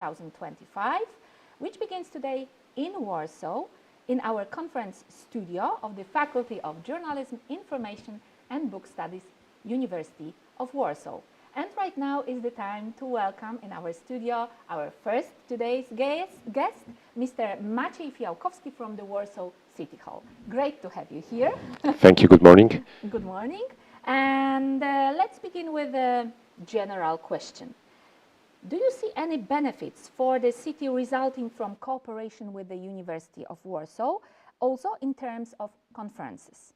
2025, which begins today in Warsaw in our conference studio of the Faculty of Journalism, Information and Book Studies, University of Warsaw. And right now is the time to welcome in our studio our first today's guest, Mr. Maciej Fijałkowski from the Warsaw City Hall. Great to have you here. Thank you. Good morning. Good morning. And let's begin with a general question. Do you see any benefits for the city resulting from cooperation with the University of Warsaw, also in terms of conferences?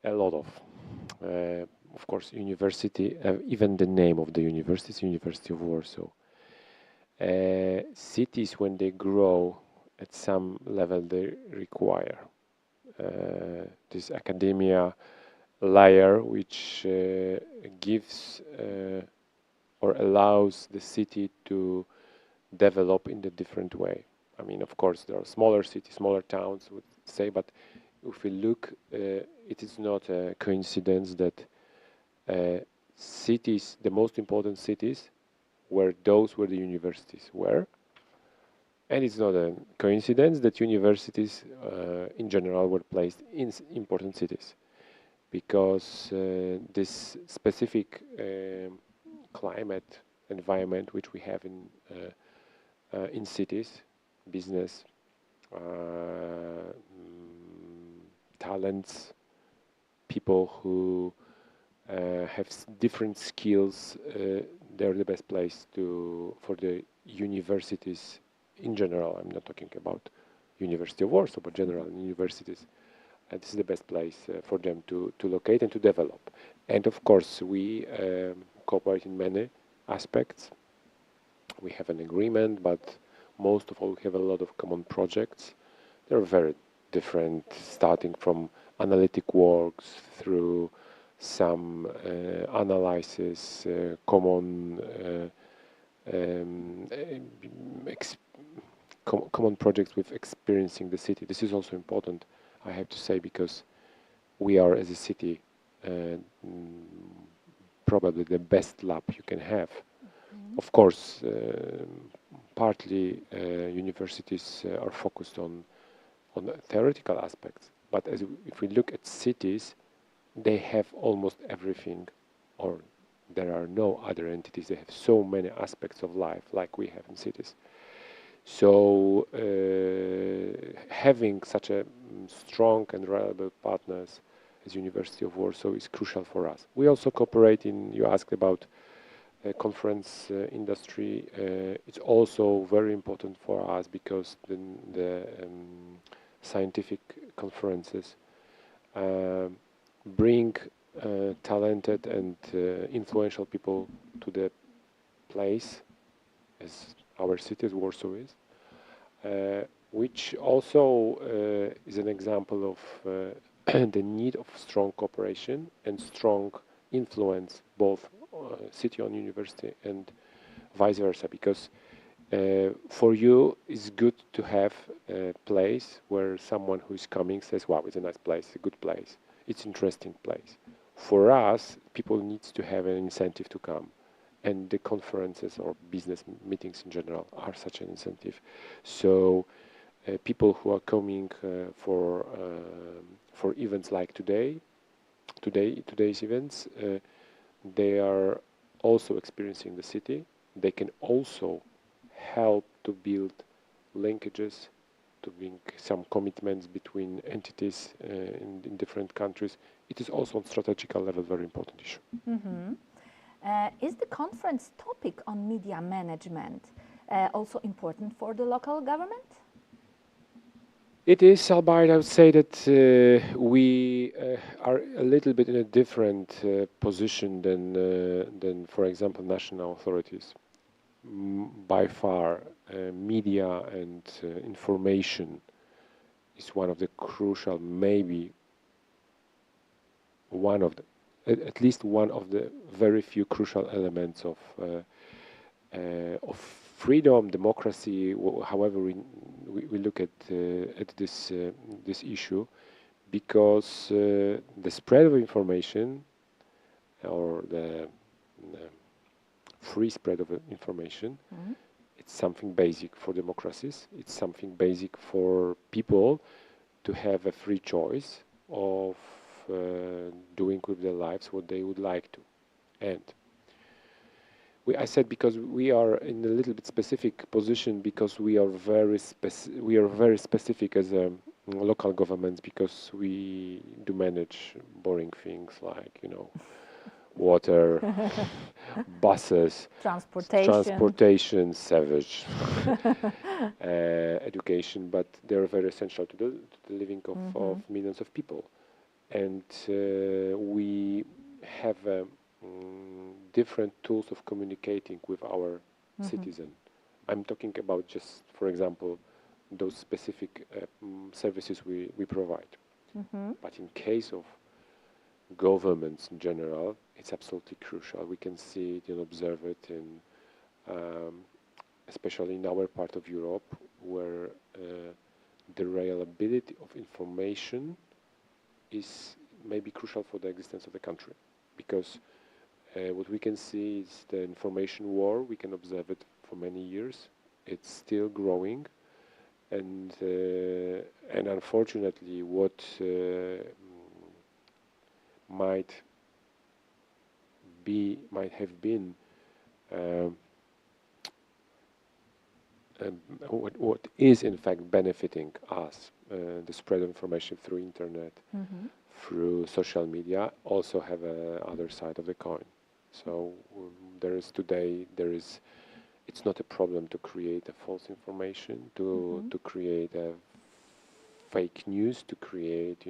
A lot of course, university, even the name of the university is University of Warsaw. Cities, when they grow at some level, they require this academia layer, which gives or allows the city to develop in a different way. I mean, of course, there are smaller cities, smaller towns, would say, but if we look, it is not a coincidence that cities, the most important cities, were those where the universities were. And it's not a coincidence that universities in general were placed in important cities, because this specific climate environment which we have in cities, business, talents, people who have different skills, they're the best place for the universities in general. I'm not talking about University of Warsaw, but general universities. This is the best place for them to locate and to develop. And of course, we cooperate in many aspects. We have an agreement, but most of all, we have a lot of common projects. They're very different, starting from analytic works through some analysis, common projects with experiencing the city. This is also important, I have to say, because we are, as a city, probably the best lab you can have. Mm-hmm. Of course, partly universities are focused on theoretical aspects, but if we look at cities, they have almost everything, or there are no other entities. They have so many aspects of life like we have in cities. So having such a strong and reliable partners as University of Warsaw is crucial for us. We also cooperate you asked about conference industry. It's also very important for us because the scientific conferences bring talented and influential people to the place, as our city, as Warsaw is, which also is an example of the need of strong cooperation and strong influence, both city on university and vice versa, because for you it's good to have a place where someone who is coming says, wow, it's a nice place, a good place, it's an interesting place. For us, people need to have an incentive to come, and the conferences or business meetings in general are such an incentive. So people who are coming for events like today's events, they are also experiencing the city. They can also help to build linkages, to bring some commitments between entities in different countries. It is also on strategical level very important issue. Mm-hmm. Is the conference topic on media management also important for the local government? It is, albeit I would say that we are a little bit in a different position than, for example, national authorities. By far, media and information is one of the crucial, maybe at least one of the very few crucial elements of freedom, democracy, however we look at this issue, because the spread of information or the free spread of information it's something basic for democracies. It's something basic for people to have a free choice of doing with their lives what they would like to. And I said because we are in a little bit specific position because we are very specific as a local governments because we do manage boring things like water, buses, transportation, savage, education, but they're very essential to the living of millions of people. And we have different tools of communicating with our citizen. I'm talking about just, for example, those specific services we provide. But in case of governments in general, it's absolutely crucial. We can see it and observe it in, especially in our part of Europe, where the reliability of information is maybe crucial for the existence of the country, because what we can see is the information war. We can observe it for many years. It's still growing, and unfortunately, what might have been what is in fact benefiting us, the spread of information through internet, through social media, also have a other side of the coin. So it's not a problem to create a false information, to create a fake news, to create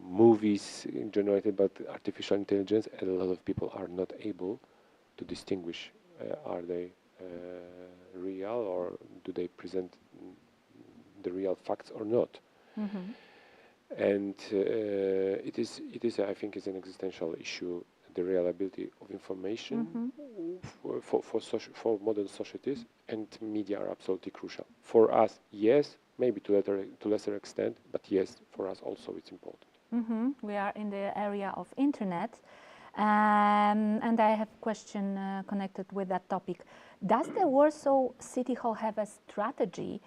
movies generated by artificial intelligence. A lot of people are not able to distinguish, are they real, or do they present the real facts or not? And it is I think is an existential issue, the reliability of information for modern societies, and media are absolutely crucial for us. Yes, maybe to lesser extent, but yes, for us also it's important. We are in the area of internet, and I have a question connected with that topic. Does the Warsaw City Hall have a strategy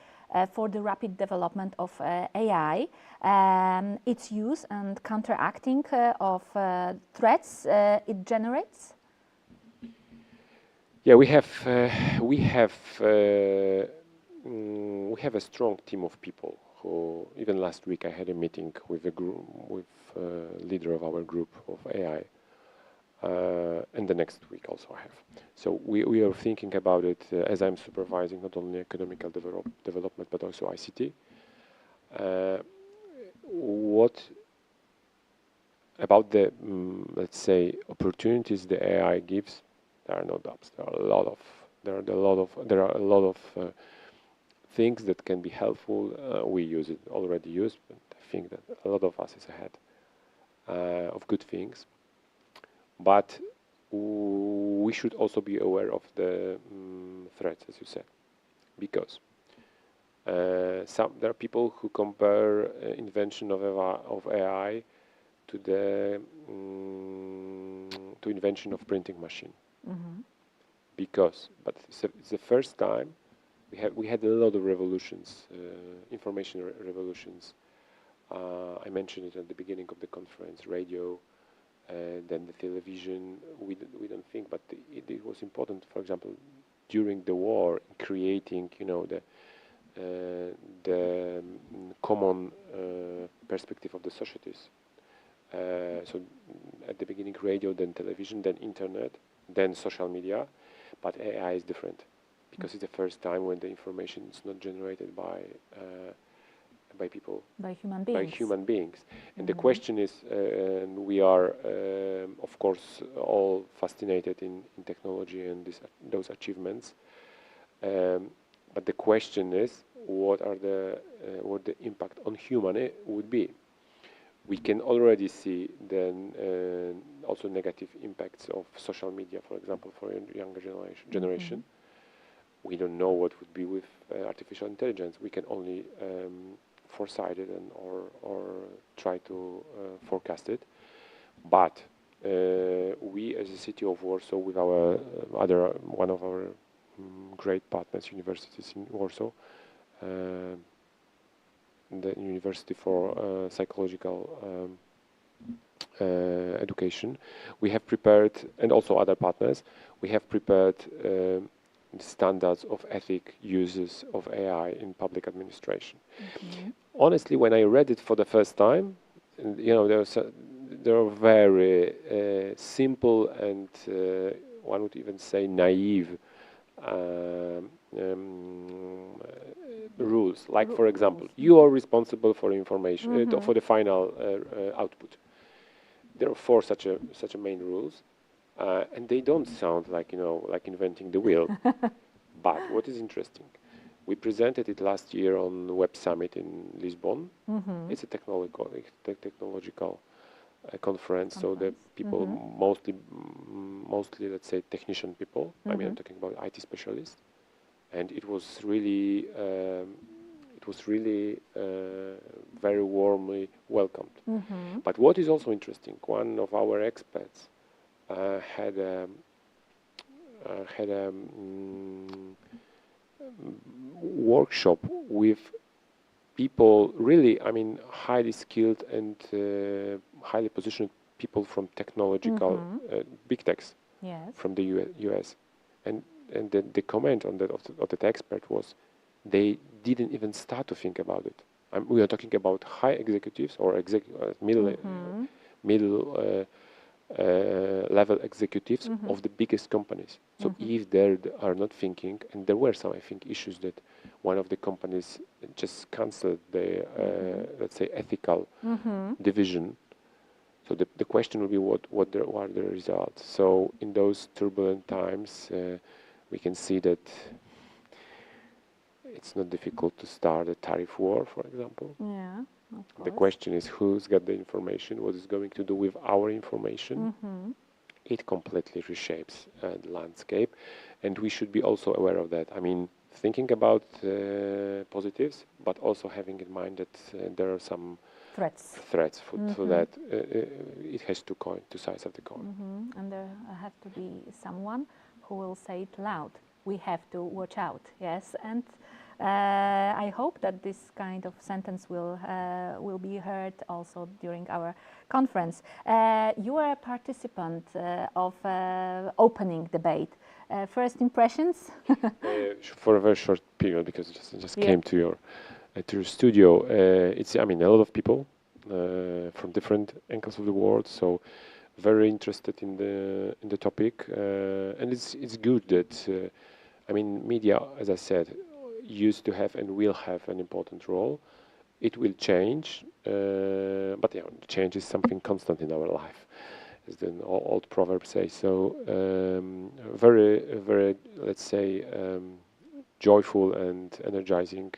for the rapid development of AI, its use and counteracting of threats it generates? Yeah, we have a strong team of people who, even last week I had a meeting with a group, with leader of our group of AI, and the next week also I have. So we are thinking about it as I'm supervising not only economical development but also ICT. What about the let's say opportunities the AI gives? There are no doubts. There are a lot of things that can be helpful. We already use, but I think that a lot of us is ahead of good things. But we should also be aware of the threats, as you said, because there are people who compare invention of AI to the to invention of printing machine. But it's the first time we had a lot of revolutions, information revolutions. I mentioned it at the beginning of the conference: radio, then the television. We don't think, but it was important. For example, during the war, creating the common perspective of the societies. So at the beginning, radio, then television, then internet, then social media. But AI is different because it's the first time when the information is not generated by people, by human beings. And the question is, we are of course all fascinated in technology and those achievements. But the question is, what the impact on human would be? We can already see then also negative impacts of social media, for example, for a younger generation. We don't know what would be with artificial intelligence. We can only foresight it or try to forecast it. But we as a city of Warsaw, with our one of our great partners, universities in Warsaw, the University for Psychological Education, we have prepared, and also other partners, we have prepared standards of ethic uses of AI in public administration. Honestly, when I read it for the first time, there are very simple and one would even say naive rules. Like, for example, you are responsible for information for the final output. There are four such a main rules, and they don't sound like like inventing the wheel. But what is interesting, we presented it last year on the Web Summit in Lisbon. It's a technological conference, so the people mostly, let's say, technician people. I mean, I'm talking about IT specialists, and it was really very warmly welcomed. But what is also interesting, one of our experts had a workshop with people, really, I mean, highly skilled and highly positioned people from technological big techs from the US, and the comment on that of the expert was, they didn't even start to think about it. We are talking about high executives or middle level executives of the biggest companies. So if they are not thinking, and there were some, I think, issues that one of the companies just canceled the, let's say, ethical division. So the question will be what are the results. So in those turbulent times, we can see that it's not difficult to start a tariff war, for example. Yeah, of course. The question is who's got the information, what is going to do with our information. It completely reshapes the landscape, and we should be also aware of that. I mean, thinking about positives, but also having in mind that there are some threats for that. It has two sides of the coin. And there has to be someone who will say it loud. We have to watch out, yes. And I hope that this kind of sentence will be heard also during our conference. You are a participant of opening debate. First impressions? For a very short period, because I just came to your studio. It's, I mean, a lot of people from different angles of the world, so very interested in the topic, and it's good that I mean, media, as I said, used to have and will have an important role. It will change, but yeah, change is something constant in our life, as the old proverb says. So very, very, let's say, joyful and energizing.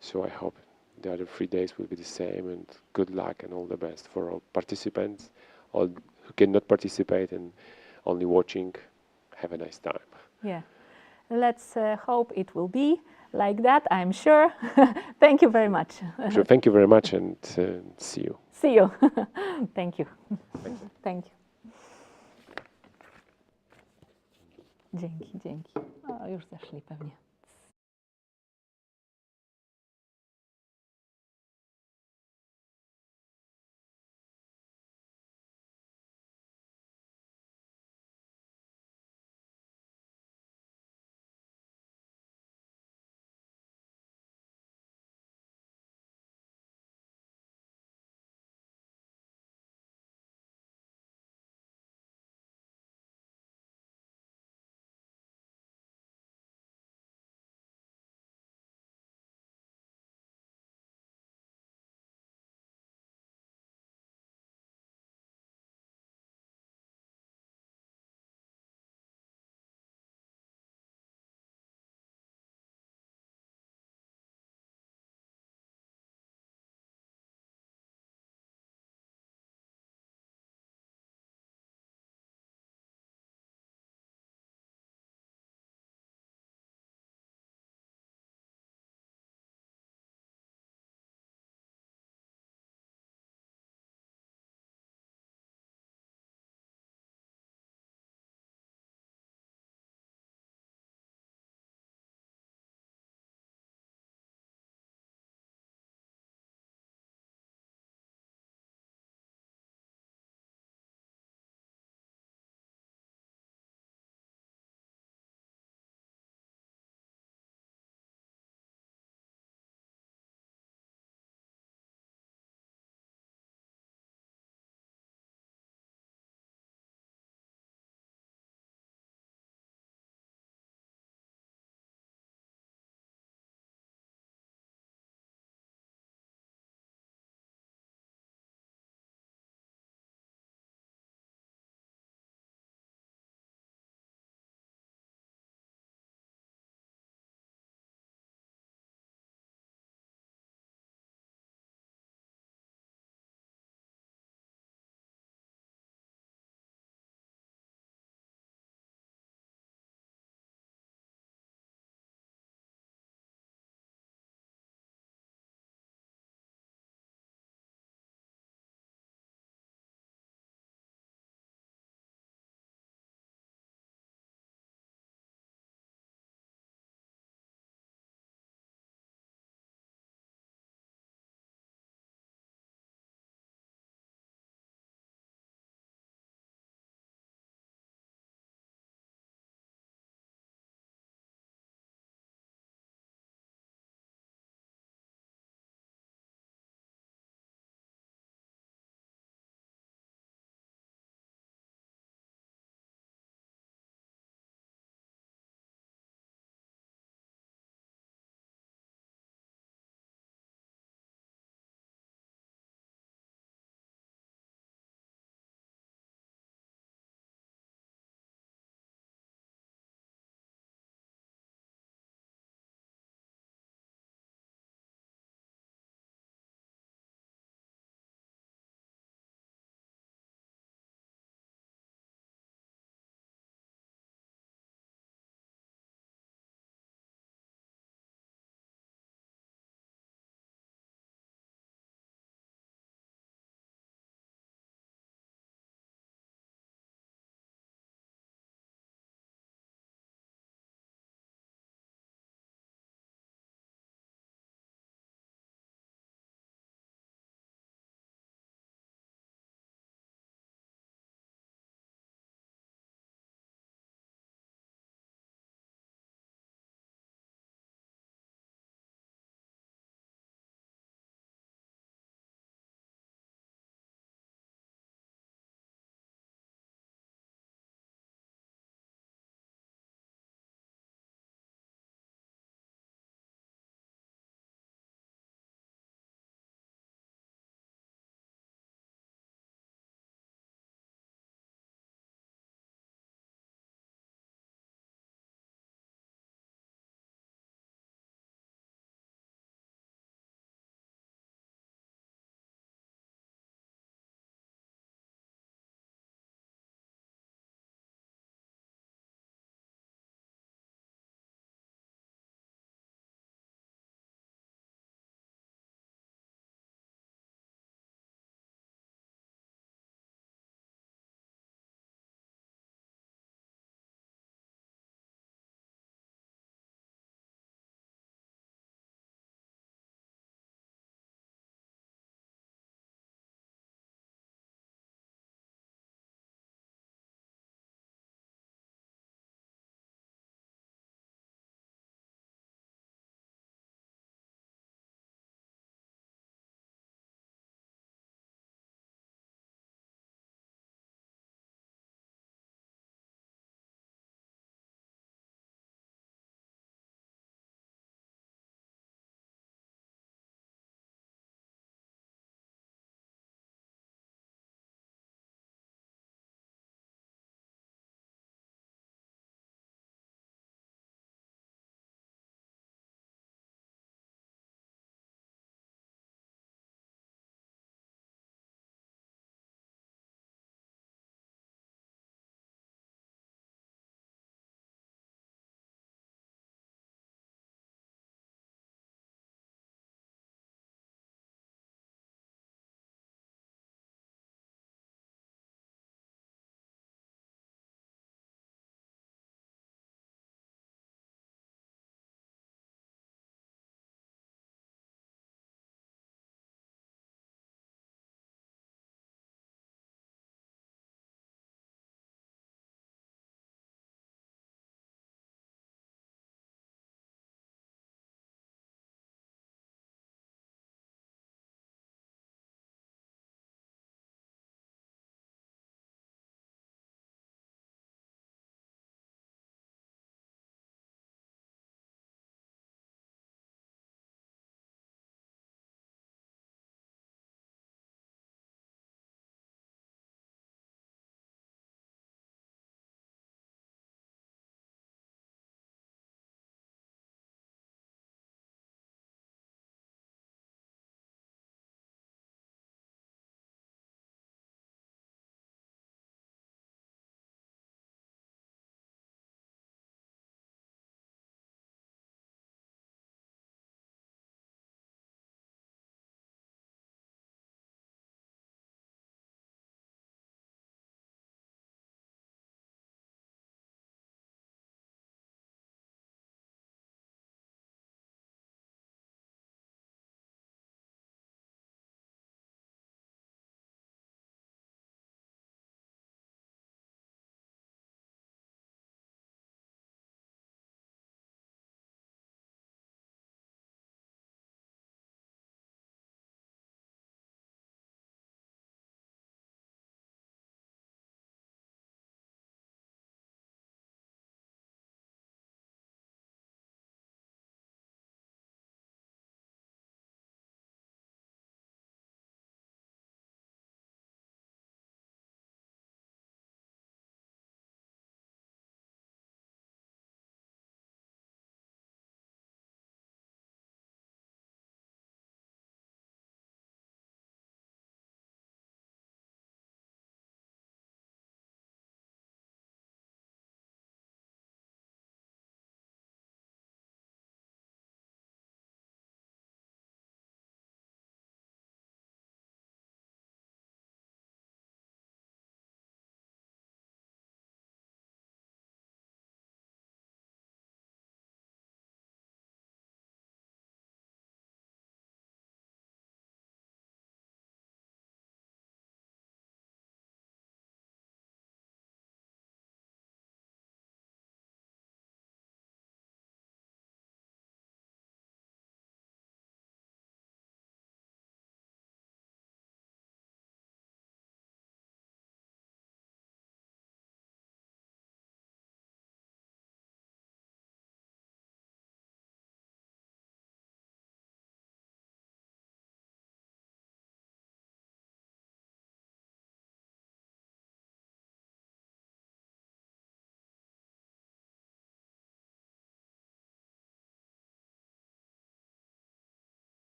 So I hope the other 3 days will be the same, and good luck and all the best for all participants, all who cannot participate and only watching. Have a nice time. Yeah. Let's hope it will be like that, I'm sure. Thank you very much. Sure, thank you very much, and see you. See you. Thank you. Thank you. Dzięki. O, już zeszli pewnie.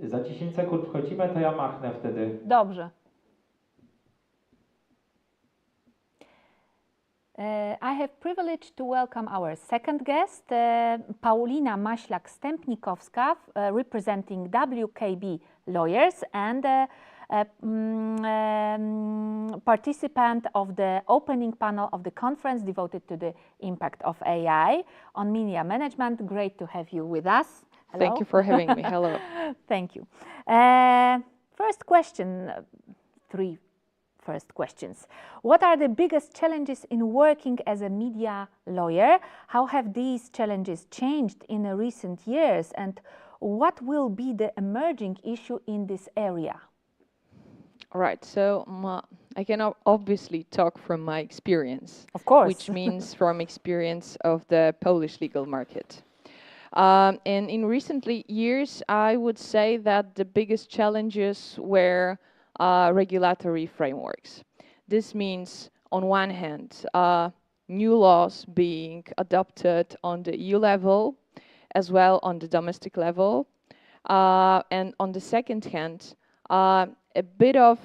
Za 10 sekund wchodzimy, to ja machnę wtedy. Dobrze. I have privilege to welcome our second guest, Paulina Maślak-Stępnikowska, representing WKB lawyers and participant of the opening panel of the conference devoted to the impact of AI on media management. Great to have you with us. Hello. Thank you for having me. Hello. Thank you. First question, three first questions. What are the biggest challenges in working as a media lawyer? How have these challenges changed in the recent years? And what will be the emerging issue in this area? All right, so I can obviously talk from my experience. Of course. Which means from experience of the Polish legal market. And in recent years, I would say that the biggest challenges were regulatory frameworks. This means, on one hand, new laws being adopted on the EU level, as well on the domestic level. And on the second hand, a bit of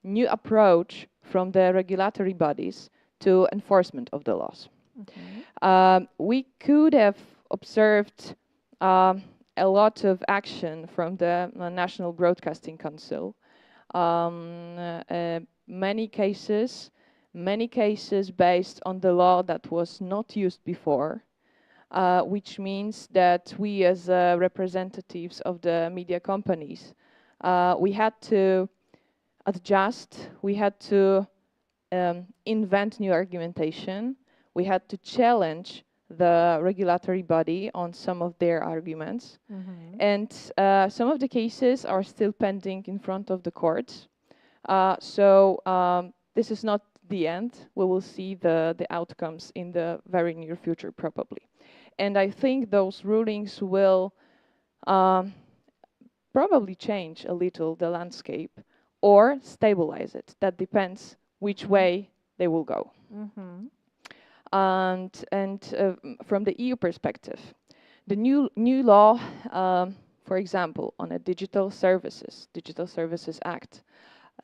new approach from the regulatory bodies to enforcement of the laws. Mm-hmm. We could have observed a lot of action from the National Broadcasting Council. Many cases based on the law that was not used before, which means that we as representatives of the media companies, we had to adjust, we had to invent new argumentation, we had to challenge the regulatory body on some of their arguments. Mm-hmm. And some of the cases are still pending in front of the courts. So this is not the end. We will see the outcomes in the very near future, probably. And I think those rulings will probably change a little the landscape or stabilize it. That depends which way they will go. Mm-hmm. And from the EU perspective, the new law, for example, on a Digital Services Act,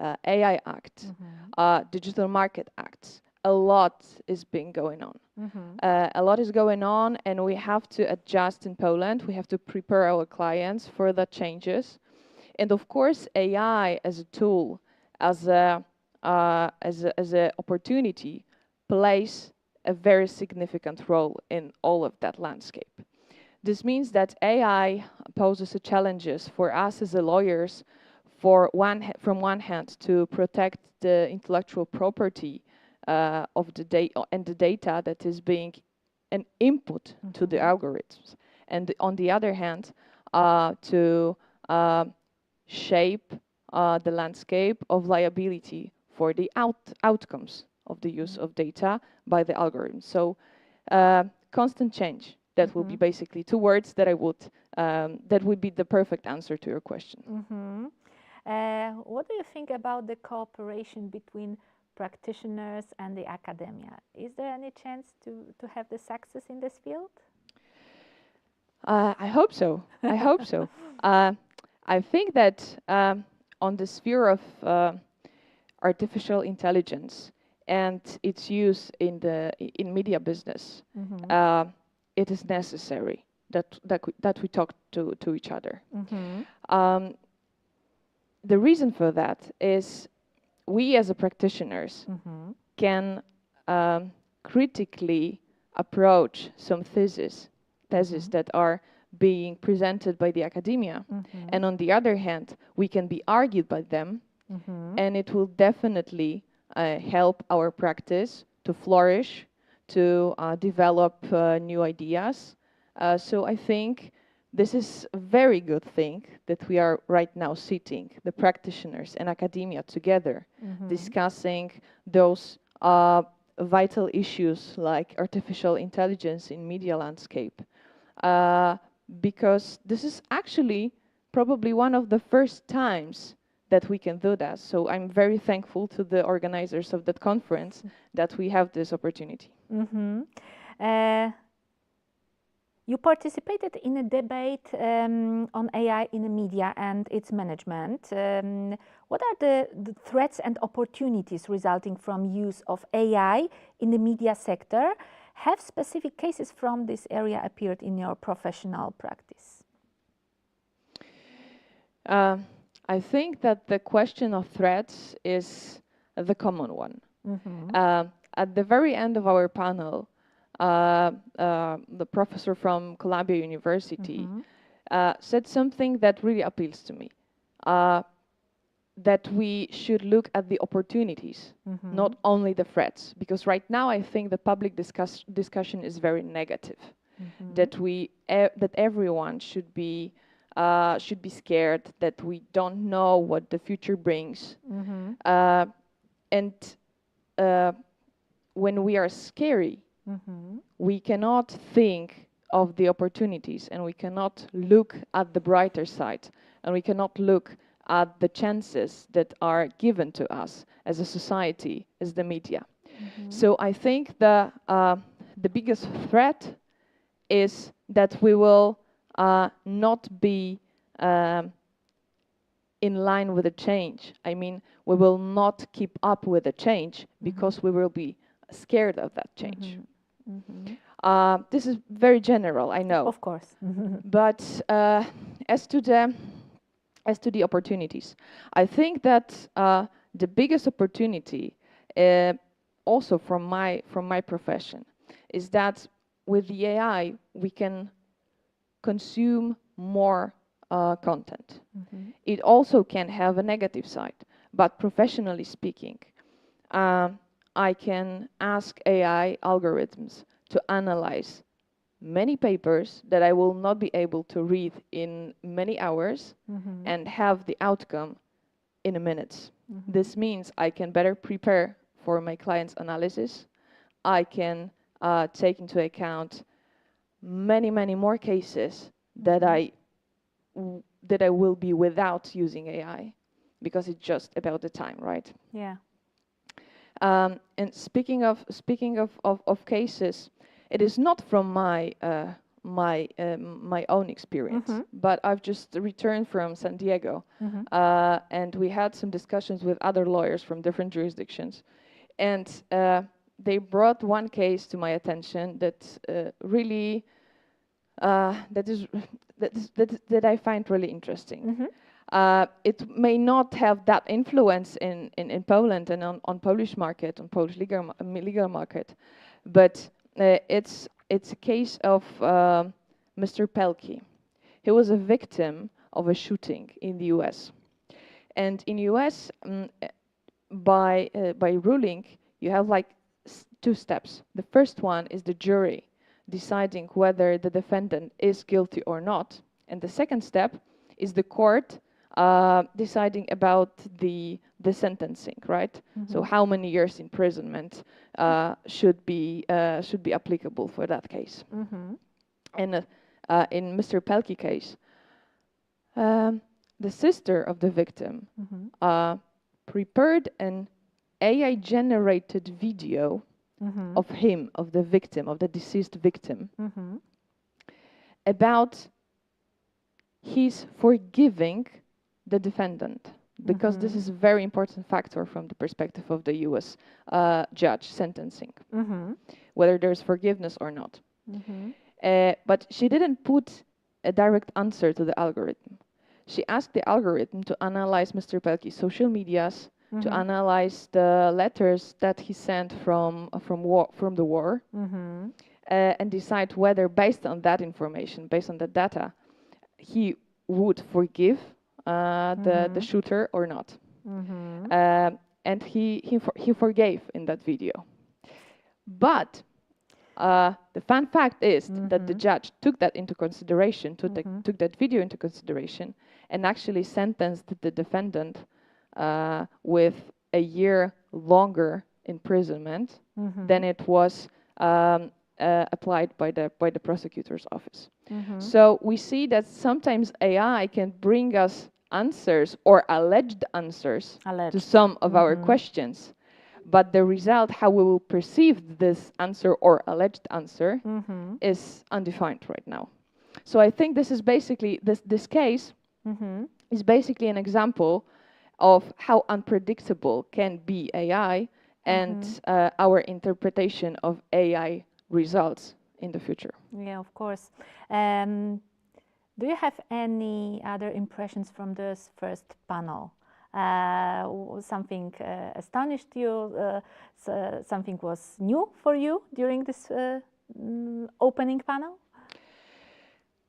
AI Act, mm-hmm. Digital Market Act, a lot is being going on. Mm-hmm. A lot is going on, and we have to adjust in Poland. We have to prepare our clients for the changes, and of course, AI as a tool, as a opportunity, plays a very significant role in all of that landscape. This means that AI poses challenges for us as lawyers, from one hand, to protect the intellectual property of the data and the data that is being an input mm-hmm. to the algorithms, and on the other hand, to shape the landscape of liability for the outcomes of the use of data by the algorithm. So constant change, that mm-hmm. will be basically two words that that would be the perfect answer to your question. Mm-hmm. What do you think about the cooperation between practitioners and the academia? Is there any chance to have the success in this field? I hope so. I hope so. I think that on the sphere of artificial intelligence and its use in media business, mm-hmm. It is necessary that we talk to each other. Mm-hmm. The reason for that is we as practitioners mm-hmm. can critically approach some theses mm-hmm. that are being presented by the academia, mm-hmm. and on the other hand, we can be argued by them, mm-hmm. and it will definitely help our practice to flourish, to develop new ideas. So I think this is a very good thing that we are right now sitting, the practitioners and academia together, mm-hmm. discussing those vital issues like artificial intelligence in media landscape. Because this is actually probably one of the first times that we can do that. So I'm very thankful to the organizers of that conference that we have this opportunity. Mm-hmm. You participated in a debate on AI in the media and its management. What are the threats and opportunities resulting from use of AI in the media sector? Have specific cases from this area appeared in your professional practice? I think that the question of threats is the common one. At the very end of our panel, the professor from Columbia University said something that really appeals to me, that we should look at the opportunities, not only the threats, because right now I think the public discussion is very negative, that that everyone should be scared, that we don't know what the future brings, and when we are scary, we cannot think of the opportunities, and we cannot look at the brighter side, and we cannot look at the chances that are given to us as a society, as the media. So I think the biggest threat is that we will not be in line with the change. I mean, we will not keep up with the change because we will be scared of that change. This is very general, I know. Of course. But as to the opportunities, I think that the biggest opportunity, also from my profession, is that with the AI we can consume more content. It also can have a negative side, but professionally speaking, I can ask AI algorithms to analyze many papers that I will not be able to read in many hours and have the outcome in a minute. This means I can better prepare for my client's analysis. I can take into account many more cases that I will be without using AI, because it's just about the time, right? Yeah. And speaking of cases, it is not from my own experience, but I've just returned from San Diego, and we had some discussions with other lawyers from different jurisdictions, and they brought one case to my attention that really that I find really interesting. It may not have that influence in Poland and on Polish market, on Polish legal market, but it's a case of Mr. Pelkey. He was a victim of a shooting in the U.S. And in U.S., by ruling, you have like two steps. The first one is the jury deciding whether the defendant is guilty or not, and the second step is the court deciding about the sentencing, right? So how many years imprisonment should be applicable for that case. And in Mr. Pelkey case, the sister of the victim prepared an AI-generated video of him, of the victim, of the deceased victim, about his forgiving the defendant, because this is a very important factor from the perspective of the U.S. Judge sentencing, whether there's forgiveness or not. But she didn't put a direct answer to the algorithm. She asked the algorithm to analyze Mr. Pelkey's social medias, to analyze the letters that he sent from the war, and decide whether, based on that information, based on the data, he would forgive the shooter or not. And he forgave in that video. But the fun fact is that the judge took that into consideration, took that video into consideration, and actually sentenced the defendant with a year longer imprisonment than it was applied by the prosecutor's office. So we see that sometimes AI can bring us answers or alleged answers to some of our questions, but the result, how we will perceive this answer or alleged answer, is undefined right now. So I think this is basically, this case is basically an example of how unpredictable can be AI and our interpretation of AI results in the future. Yeah, of course. Do you have any other impressions from this first panel? Something astonished you? Something was new for you during this opening panel?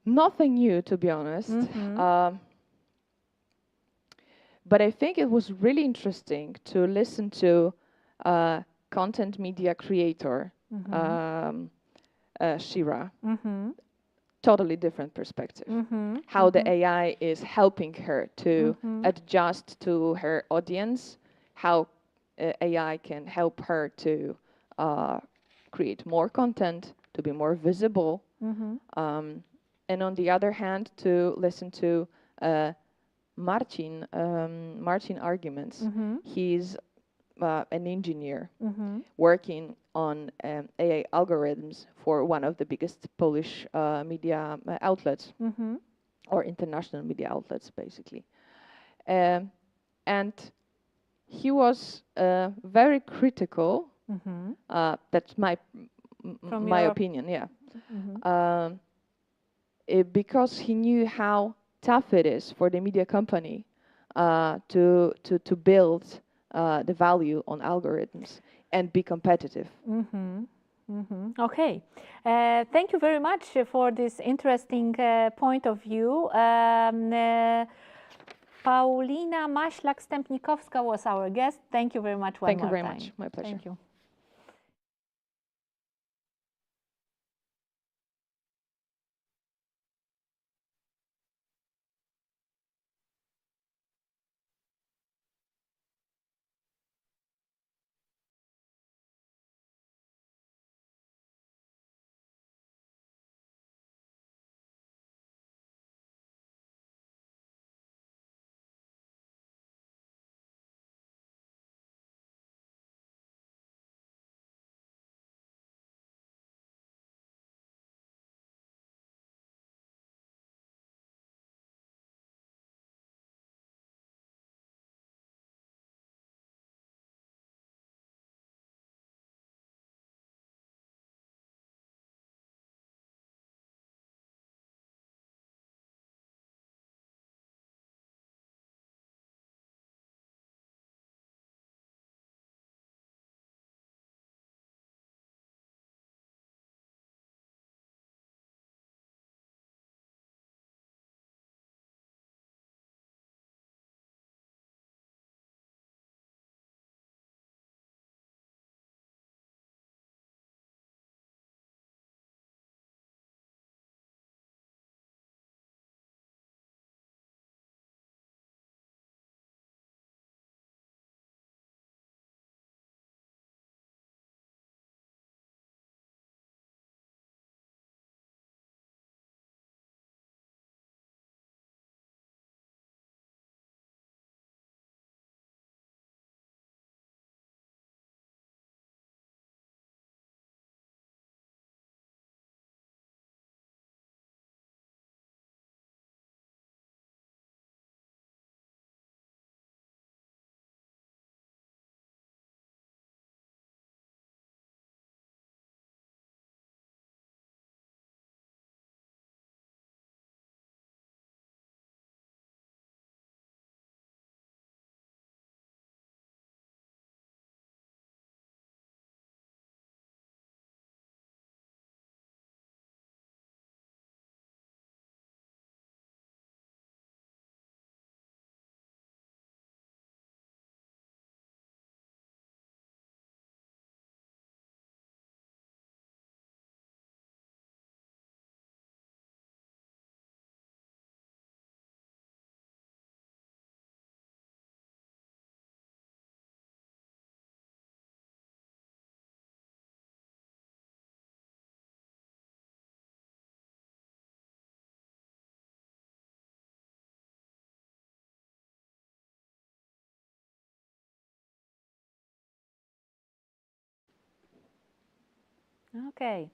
Nothing new, to be honest. But I think it was really interesting to listen to content media creator Shira. Totally different perspective. How the AI is helping her to adjust to her audience, how AI can help her to create more content, to be more visible. And on the other hand, to listen to Marcin arguments. He's an engineer working on AI algorithms for one of the biggest Polish media outlets, or international media outlets, basically. And he was very critical. That's my opinion, yeah. Because he knew how tough it is for the media company to build the value on algorithms and be competitive. Okay, thank you very much for this interesting point of view. Paulina Maślak-Stępnikowska was our guest. Thank you very much one more time. Thank you very much. My pleasure. Thank you. Okay.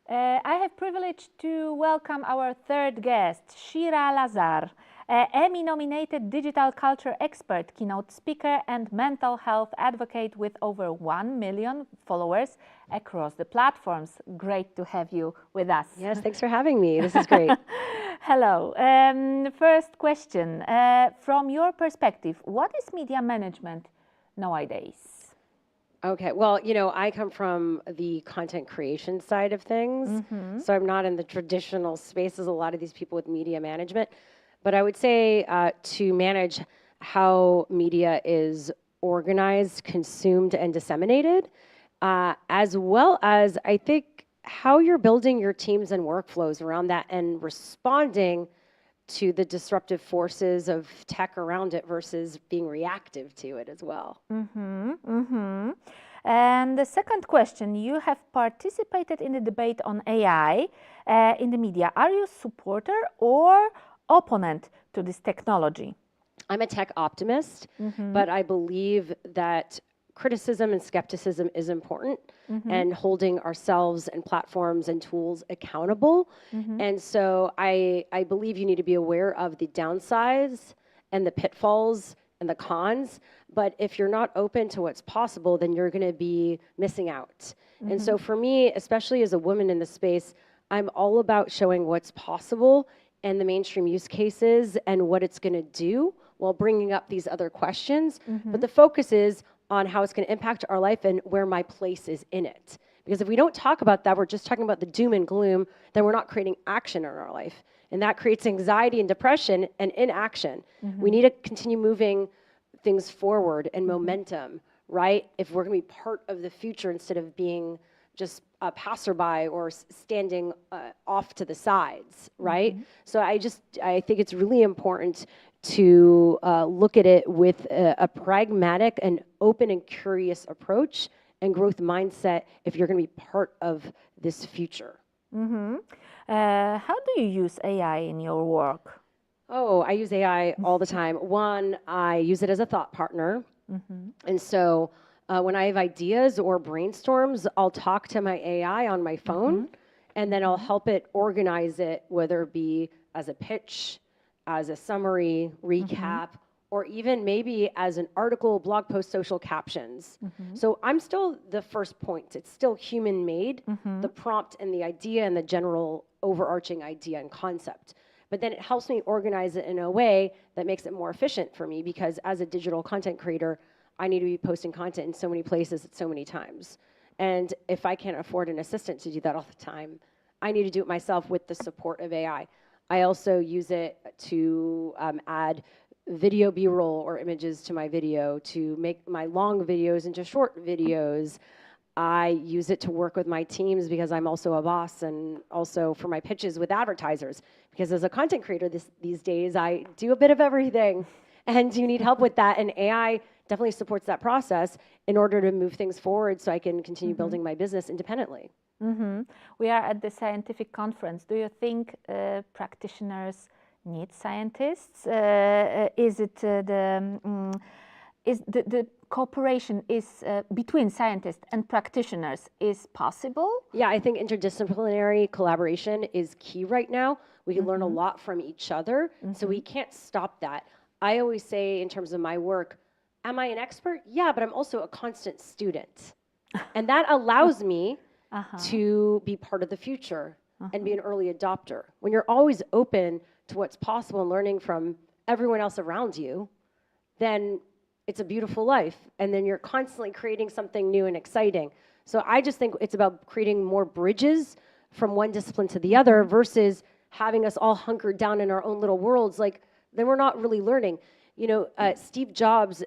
I have privilege to welcome our third guest, Shira Lazar, Emmy-nominated digital culture expert, keynote speaker, and mental health advocate with over 1 million followers across the platforms. Great to have you with us. Yes, thanks for having me. This is great. Hello. First question. From your perspective, what is media management nowadays? Okay, well, I come from the content creation side of things, so I'm not in the traditional space as a lot of these people with media management. But I would say to manage how media is organized, consumed, and disseminated, as well as I think how you're building your teams and workflows around that and responding to the disruptive forces of tech around it versus being reactive to it as well. And the second question, you have participated in the debate on AI in the media. Are you supporter or opponent to this technology? I'm a tech optimist, but I believe that criticism and skepticism is important and holding ourselves and platforms and tools accountable. And so I believe you need to be aware of the downsides and the pitfalls and the cons, but if you're not open to what's possible, then you're going to be missing out. And so for me, especially as a woman in the space, I'm all about showing what's possible and the mainstream use cases and what it's going to do while bringing up these other questions. But the focus is on how it's going to impact our life and where my place is in it. Because if we don't talk about that, we're just talking about the doom and gloom, then we're not creating action in our life. And that creates anxiety and depression and inaction. We need to continue moving things forward and momentum, right? If we're going to be part of the future instead of being just a passerby or standing off to the sides, right? So I think it's really important to look at it with a pragmatic and open and curious approach and growth mindset if you're going to be part of this future. How do you use AI in your work? Oh, I use AI all the time. One, I use it as a thought partner. And so when I have ideas or brainstorms, I'll talk to my AI on my phone, and then I'll help it organize it, whether it be as a pitch, as a summary, recap, or even maybe as an article, blog post, social captions. So I'm still the first point. It's still human-made, the prompt and the idea and the general overarching idea and concept. But then it helps me organize it in a way that makes it more efficient for me, because as a digital content creator, I need to be posting content in so many places at so many times. And if I can't afford an assistant to do that all the time, I need to do it myself with the support of AI. I also use it to add video B-roll or images to my video, to make my long videos into short videos. I use it to work with my teams because I'm also a boss, and also for my pitches with advertisers. Because as a content creator these days, I do a bit of everything, and you need help with that. And AI definitely supports that process in order to move things forward so I can continue building my business independently. We are at the scientific conference. Do you think practitioners need scientists? Is it the cooperation is between scientists and practitioners is possible? Yeah, I think interdisciplinary collaboration is key right now. We can learn a lot from each other, so we can't stop that. I always say in terms of my work, am I an expert? Yeah, but I'm also a constant student. And that allows me to be part of the future and be an early adopter. When you're always open to what's possible and learning from everyone else around you, then it's a beautiful life. And then you're constantly creating something new and exciting. So I just think it's about creating more bridges from one discipline to the other versus having us all hunkered down in our own little worlds. Like, then we're not really learning. You know, Steve Jobs,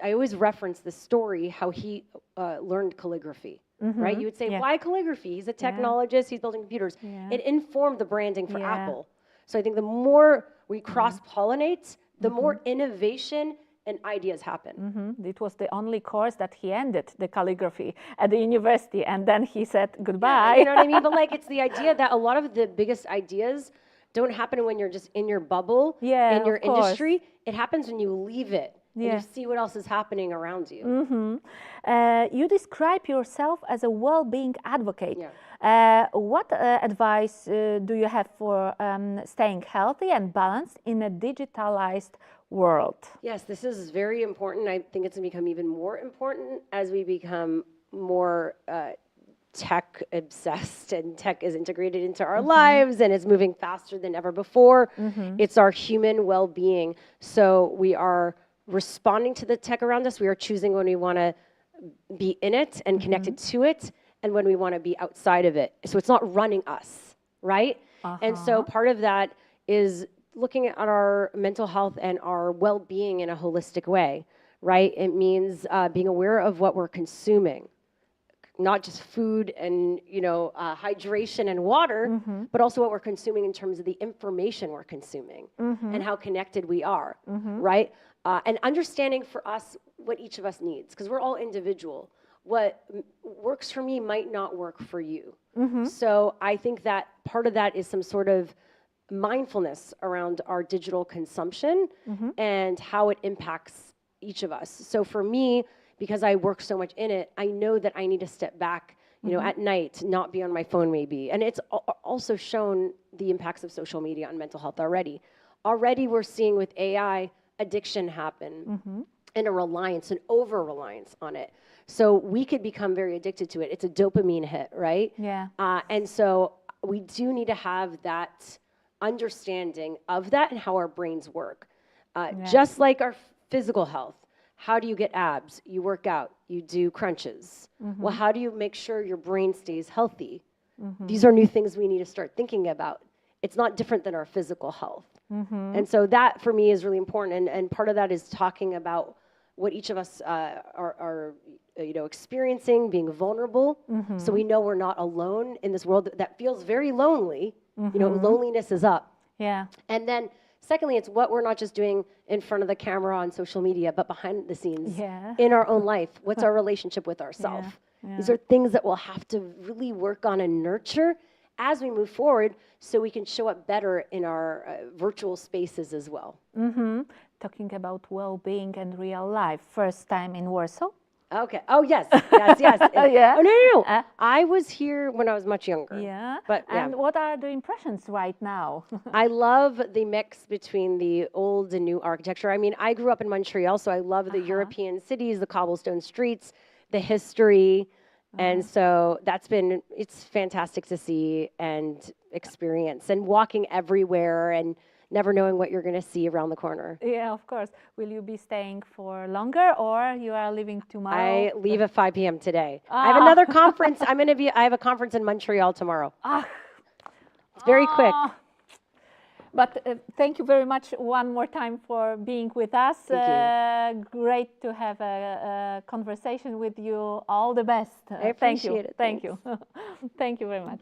I always reference the story how he learned calligraphy, right? You would say, why calligraphy? He's a technologist, he's building computers. It informed the branding for Apple. So I think the more we cross-pollinate, the more innovation and ideas happen. It was the only course that he ended, the calligraphy at the university, and then he said goodbye. Yeah, you know what I mean? But like, it's the idea that a lot of the biggest ideas don't happen when you're just in your bubble, in your industry. It happens when you leave it and Yeah. you see what else is happening around you. You describe yourself as a well-being advocate. Yeah. What advice do you have for staying healthy and balanced in a digitalized world? Yes, this is very important. I think it's going to become even more important as we become more tech obsessed, and tech is integrated into our lives and it's moving faster than ever before. It's our human well-being. So we are responding to the tech around us. We are choosing when we want to be in it and connected to it, and when we want to be outside of it. So it's not running us, right? And so part of that is looking at our mental health and our well-being in a holistic way, right? It means being aware of what we're consuming, not just food and hydration and water, but also what we're consuming in terms of the information we're consuming and how connected we are, right? And understanding for us what each of us needs, because we're all individual. What works for me might not work for you. So I think that part of that is some sort of mindfulness around our digital consumption and how it impacts each of us. So for me, because I work so much in it, I know that I need to step back, at night, not be on my phone maybe. And it's also shown the impacts of social media on mental health already. Already we're seeing with AI addiction happen and a reliance, an over-reliance on it. So we could become very addicted to it. It's a dopamine hit, right? Yeah. And so we do need to have that understanding of that and how our brains work. Just like our physical health. How do you get abs? You work out, you do crunches. Well, how do you make sure your brain stays healthy? These are new things we need to start thinking about. It's not different than our physical health. And so that for me is really important. And part of that is talking about what each of us are experiencing, being vulnerable. So we know we're not alone in this world that feels very lonely. Loneliness is up. Yeah. And then secondly, it's what we're not just doing in front of the camera on social media, but behind the scenes in our own life. What's our relationship with ourselves? These are things that we'll have to really work on and nurture as we move forward so we can show up better in our virtual spaces as well. Talking about well-being and real life, first time in Warsaw? Okay. Oh, yes. Yeah. Yeah. Oh, no. I was here when I was much younger. Yeah. But, and what are the impressions right now? I love the mix between the old and new architecture. I mean, I grew up in Montreal, so I love the European cities, the cobblestone streets, the history. And so it's fantastic to see and experience, and walking everywhere and never knowing what you're going to see around the corner. Yeah, of course. Will you be staying for longer, or you are leaving tomorrow? I leave at 5 p.m. today. I have another conference. I have a conference in Montreal tomorrow. It's very quick. But thank you very much one more time for being with us. Thank you. Great to have a conversation with you. All the best. I appreciate it. Thank you. Thank you very much.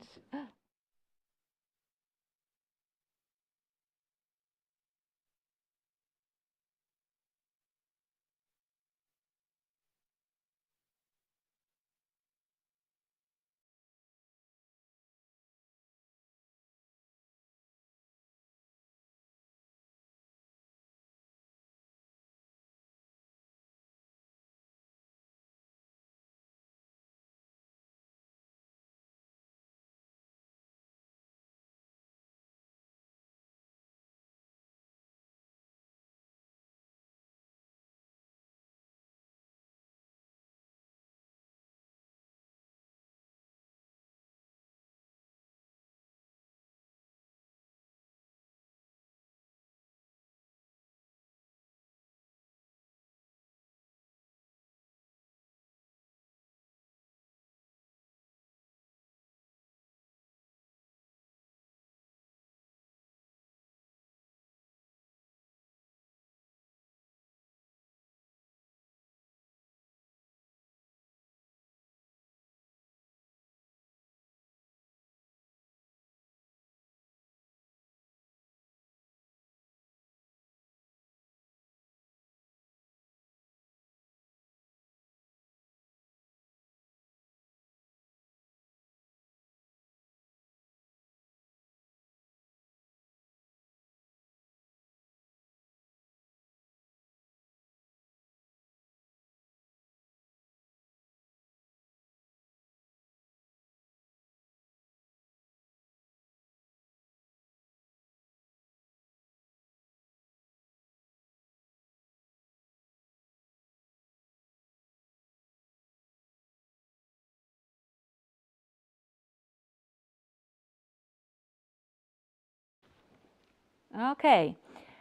Okay.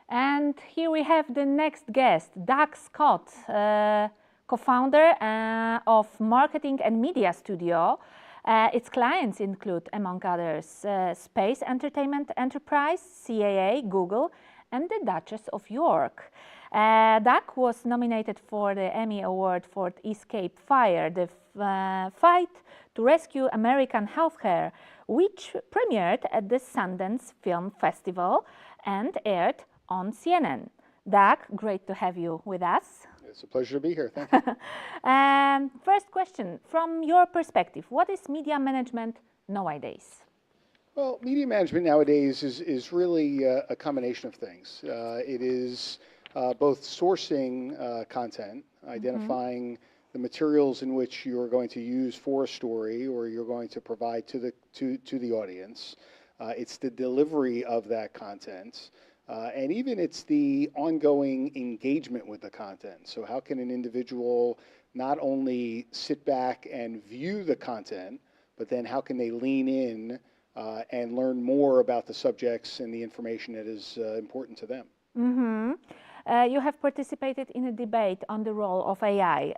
And here we have the next guest, Doug Scott, co-founder of Marketing and Media Studio. Its clients include, among others, Space Entertainment Enterprise, CAA, Google, and the Duchess of York. Doug was nominated for the Emmy Award for Escape Fire, the fight to rescue American healthcare, which premiered at the Sundance Film Festival and aired on CNN. Doug, great to have you with us. It's a pleasure to be here. Thank you. First question, from your perspective, what is media management nowadays? Well, media management nowadays is really a combination of things. It is both sourcing content, identifying the materials in which you're going to use for a story or you're going to provide to the audience. It's the delivery of that content. And even it's the ongoing engagement with the content. So how can an individual not only sit back and view the content, but then how can they lean in and learn more about the subjects and the information that is important to them? Mm-hmm. You have participated in a debate on the role of AI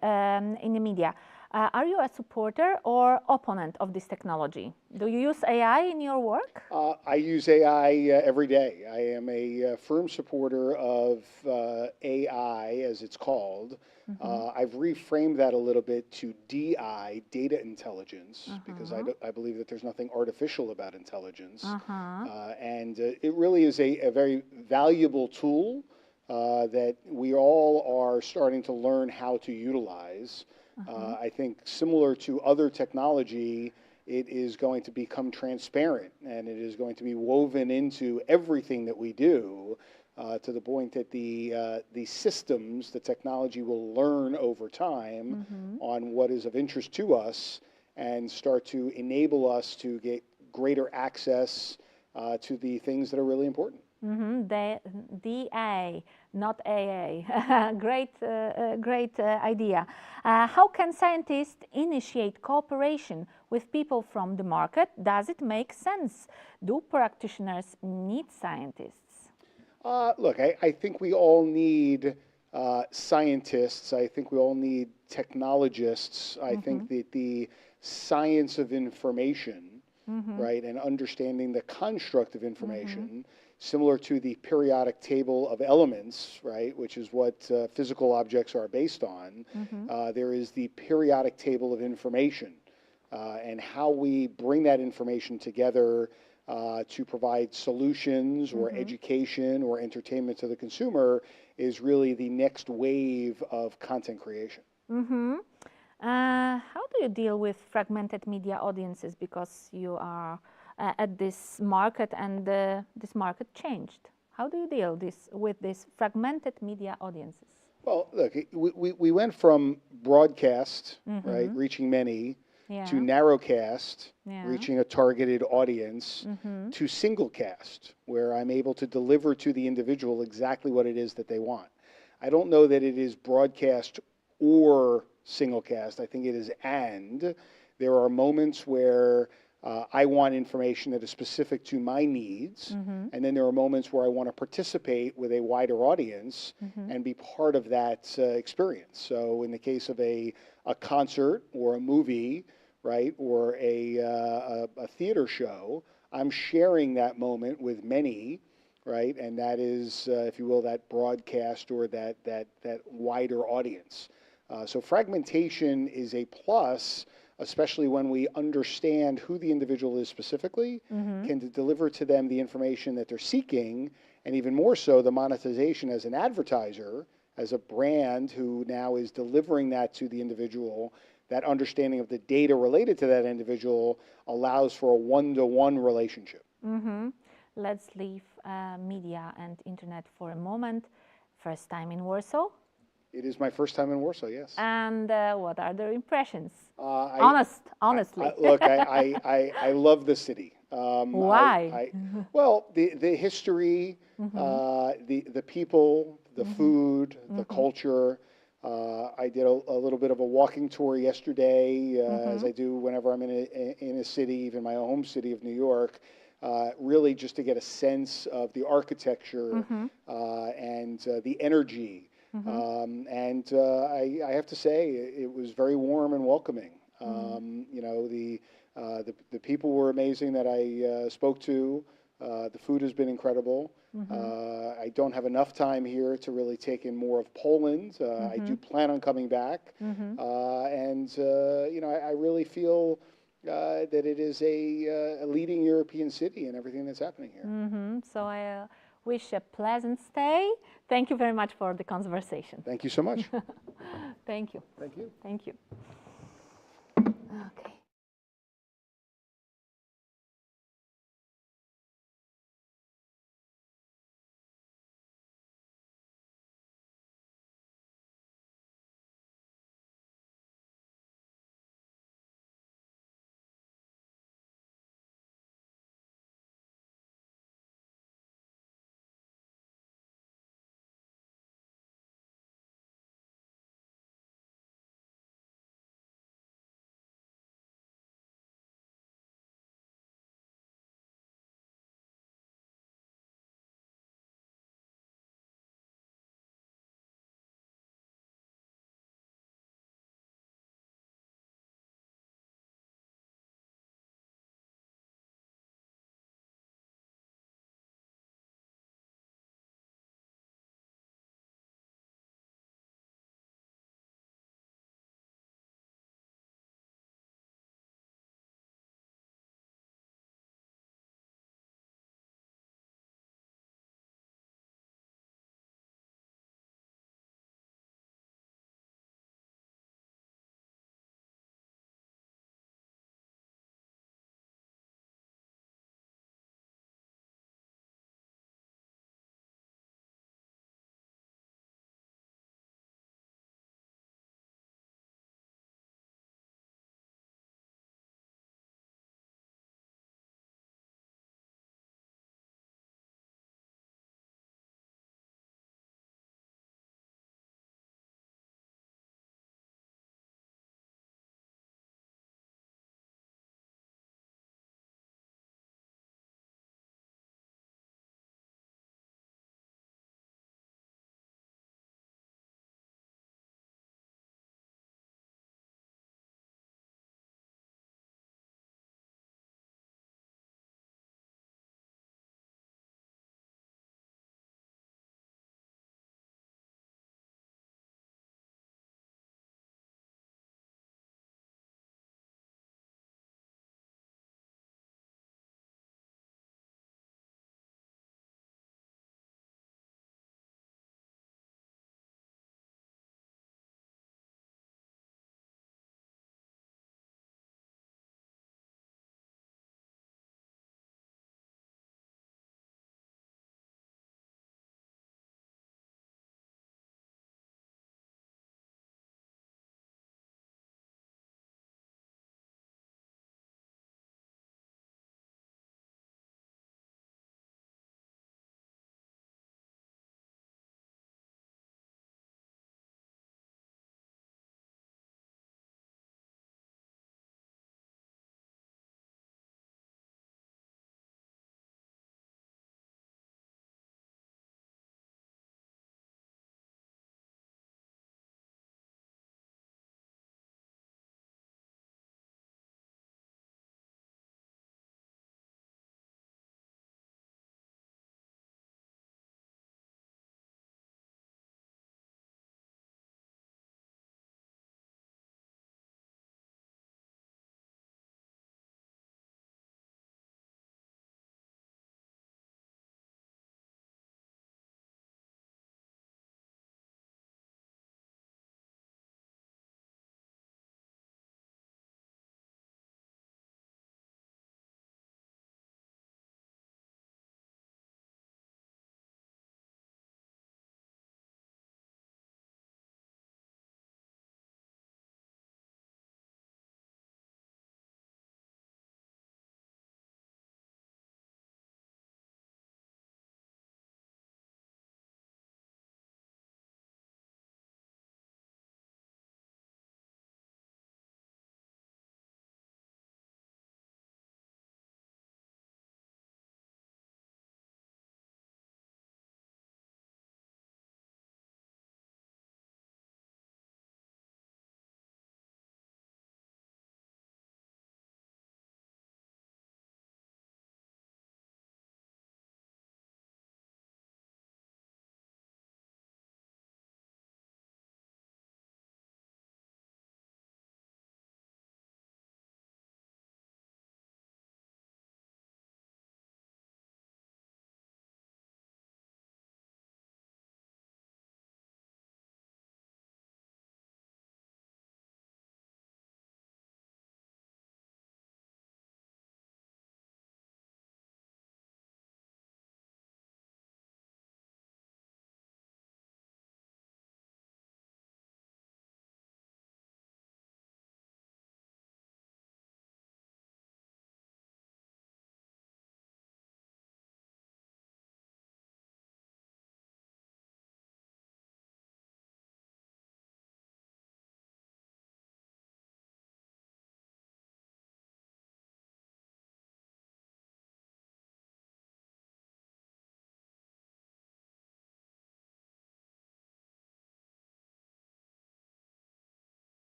in the media. Are you a supporter or opponent of this technology? Do you use AI in your work? I use AI every day. I am a firm supporter of AI, as it's called. I've reframed that a little bit to DI, data intelligence, because I believe that there's nothing artificial about intelligence. And it really is a very valuable tool that we all are starting to learn how to utilize. I think similar to other technology, it is going to become transparent and it is going to be woven into everything that we do to the point that the systems, the technology will learn over time on what is of interest to us and start to enable us to get greater access to the things that are really important. The DA, not AA. Great idea. How can scientists initiate cooperation with people from the market? Does it make sense? Do practitioners need scientists? Look, I think we all need scientists. I think we all need technologists. I think that the science of information, right, and understanding the construct of information, similar to the periodic table of elements, right, which is what physical objects are based on, there is the periodic table of information. And how we bring that information together to provide solutions or education or entertainment to the consumer is really the next wave of content creation. How do you deal with fragmented media audiences, because you are at this market and this market changed? How do you deal with these fragmented media audiences? Well, look, we went from broadcast, right, reaching many, to narrowcast, reaching a targeted audience, to singlecast, where I'm able to deliver to the individual exactly what it is that they want. I don't know that it is broadcast or singlecast. I think it is and. There are moments where I want information that is specific to my needs, and then there are moments where I want to participate with a wider audience and be part of that experience. So in the case of a concert or a movie, right, or a theater show, I'm sharing that moment with many, right, and that is, if you will, that broadcast or that wider audience. So fragmentation is a plus, especially when we understand who the individual is specifically, can deliver to them the information that they're seeking, and even more so, the monetization as an advertiser, as a brand who now is delivering that to the individual. That understanding of the data related to that individual allows for a one-to-one relationship. Let's leave media and internet for a moment. First time in Warsaw? It is my first time in Warsaw, yes. And what are the impressions? Honestly. Look, I love the city. Why? Well, the history, the people, the food, the culture. I did a little bit of a walking tour yesterday, as I do whenever I'm in a city, even my home city of New York. really just to get a sense of the architecture and the energy. I have to say, it was very warm and welcoming. You know, the people were amazing that I spoke to. The food has been incredible. I don't have enough time here to really take in more of Poland. I do plan on coming back. You know, I really feel that it is a leading European city in everything that's happening here. So I wish a pleasant stay. Thank you very much for the conversation. Thank you so much. Thank you. Thank you. Thank you. Okay.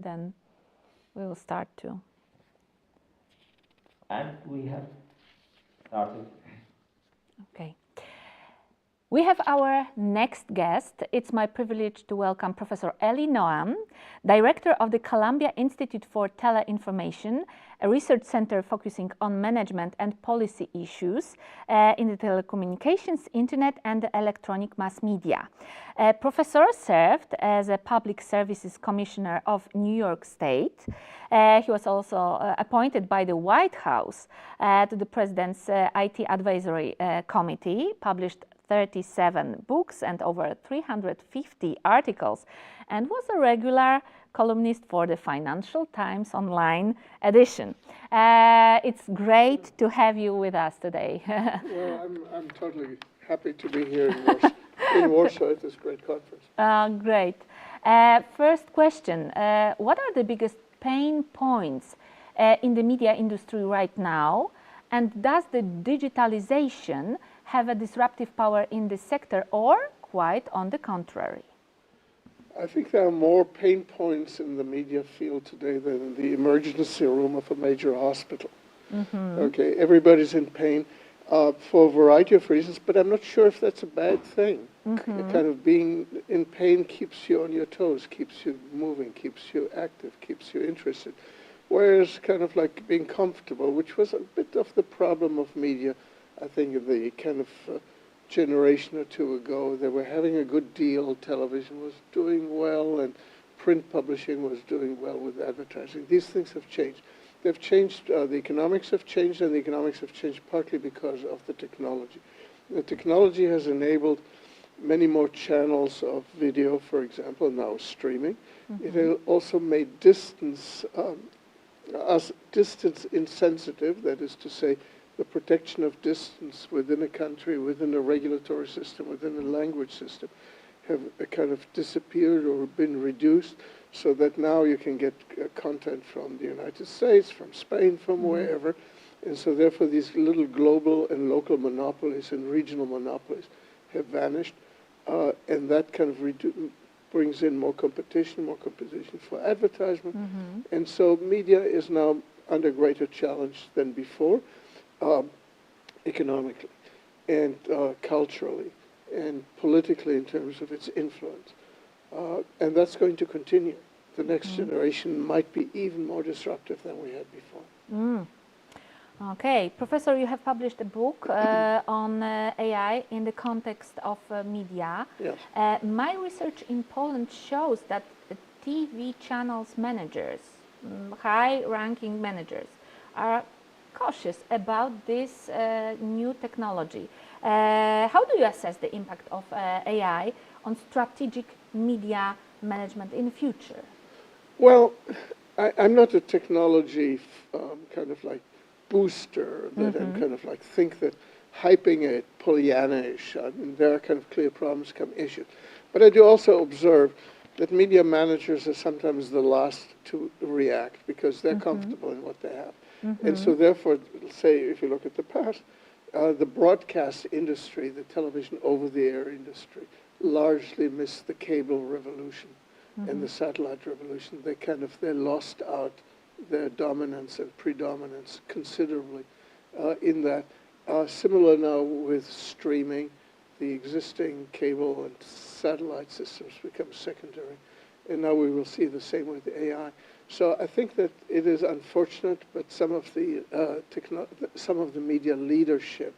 then we will start to. And we have started. Okay. We have our next guest. It's my privilege to welcome Professor Eli Noam, Director of the Columbia Institute for Teleinformation, a research center focusing on management and policy issues in the telecommunications, internet, and electronic mass media. Professor served as a Public Services Commissioner of New York State. He was also appointed by the White House to the President's IT Advisory Committee, published 37 books and over 350 articles, and was a regular columnist for the Financial Times online edition. It's great to have you with us today. Well, I'm totally happy to be here in Warsaw at this great conference. Great. First question, what are the biggest pain points in the media industry right now, and does the digitalization have a disruptive power in this sector, or quite on the contrary? I think there are more pain points in the media field today than in the emergency room of a major hospital. Okay, everybody's in pain for a variety of reasons, but I'm not sure if that's a bad thing. Kind of being in pain keeps you on your toes, keeps you moving, keeps you active, keeps you interested. Whereas kind of like being comfortable, which was a bit of the problem of media, I think in the kind of generation or two ago, they were having a good deal. Television was doing well, and print publishing was doing well with advertising. These things have changed. They've changed, the economics have changed, and the economics have changed partly because of the technology. The technology has enabled many more channels of video, for example, now streaming. It has also made distance insensitive, that is to say, the protection of distance within a country, within a regulatory system, within a language system, have kind of disappeared or been reduced, so that now you can get content from the United States, from Spain, from wherever. And so therefore these little global and local monopolies and regional monopolies have vanished. And that kind of brings in more competition for advertisement. And so media is now under greater challenge than before. Economically and culturally and politically in terms of its influence. And that's going to continue. The next generation might be even more disruptive than we had before. Okay, Professor, you have published a book on AI in the context of media. Yes. My research in Poland shows that TV channels managers, high-ranking managers, are cautious about this new technology. How do you assess the impact of AI on strategic media management in the future? Well, I'm not a technology kind of like booster that I'm kind of like think that hyping it Pollyannish. I mean, there are kind of clear problems come issues. But I do also observe that media managers are sometimes the last to react because they're comfortable in what they have. And so therefore, say, if you look at the past, the broadcast industry, the television over-the-air industry, largely missed the cable revolution and the satellite revolution. They lost out their dominance and predominance considerably in that. Similar now with streaming, the existing cable and satellite systems become secondary. And now we will see the same with AI. So I think that it is unfortunate, but some of the media leadership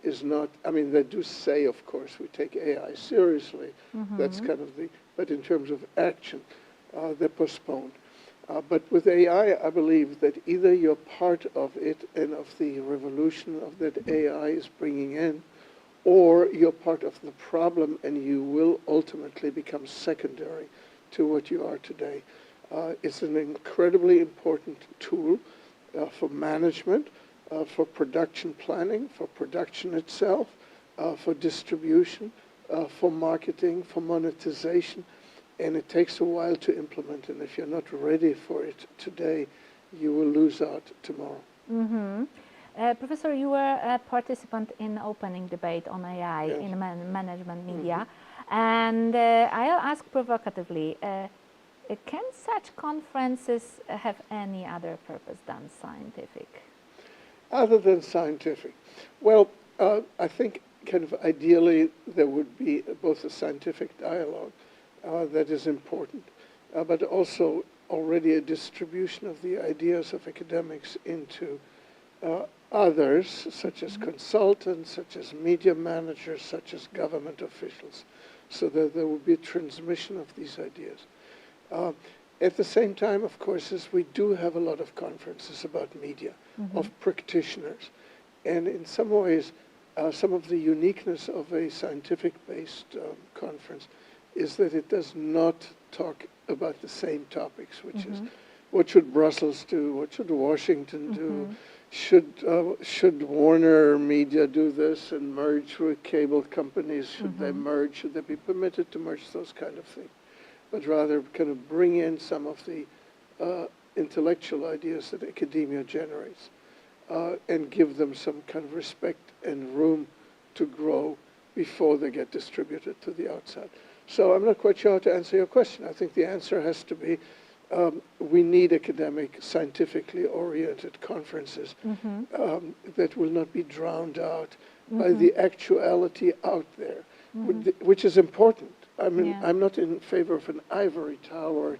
is not. I mean, they do say, of course, we take AI seriously. That's kind of but in terms of action, they're postponed. But with AI, I believe that either you're part of it and of the revolution that AI is bringing in, or you're part of the problem and you will ultimately become secondary to what you are today. It's an incredibly important tool for management, for production planning, for production itself, for distribution, for marketing, for monetization, and it takes a while to implement. And if you're not ready for it today, you will lose out tomorrow. Professor, you were a participant in opening debate on AI in management media, and I'll ask provocatively, Can such conferences have any other purpose than scientific? Other than scientific? Well, I think kind of ideally there would be both a scientific dialogue that is important, but also already a distribution of the ideas of academics into others, such as consultants, such as media managers, such as government officials, so that there will be a transmission of these ideas. At the same time, of course, as we do have a lot of conferences about media, of practitioners, and in some ways, some of the uniqueness of a scientific-based conference is that it does not talk about the same topics, which is what should Brussels do, what should Washington do, should Warner Media do this and merge with cable companies, should they merge, should they be permitted to merge, those kind of things, but rather kind of bring in some of the intellectual ideas that academia generates and give them some kind of respect and room to grow before they get distributed to the outside. So I'm not quite sure how to answer your question. I think the answer has to be we need academic, scientifically oriented conferences that will not be drowned out by the actuality out there, which is important. I mean, I'm not in favor of an ivory tower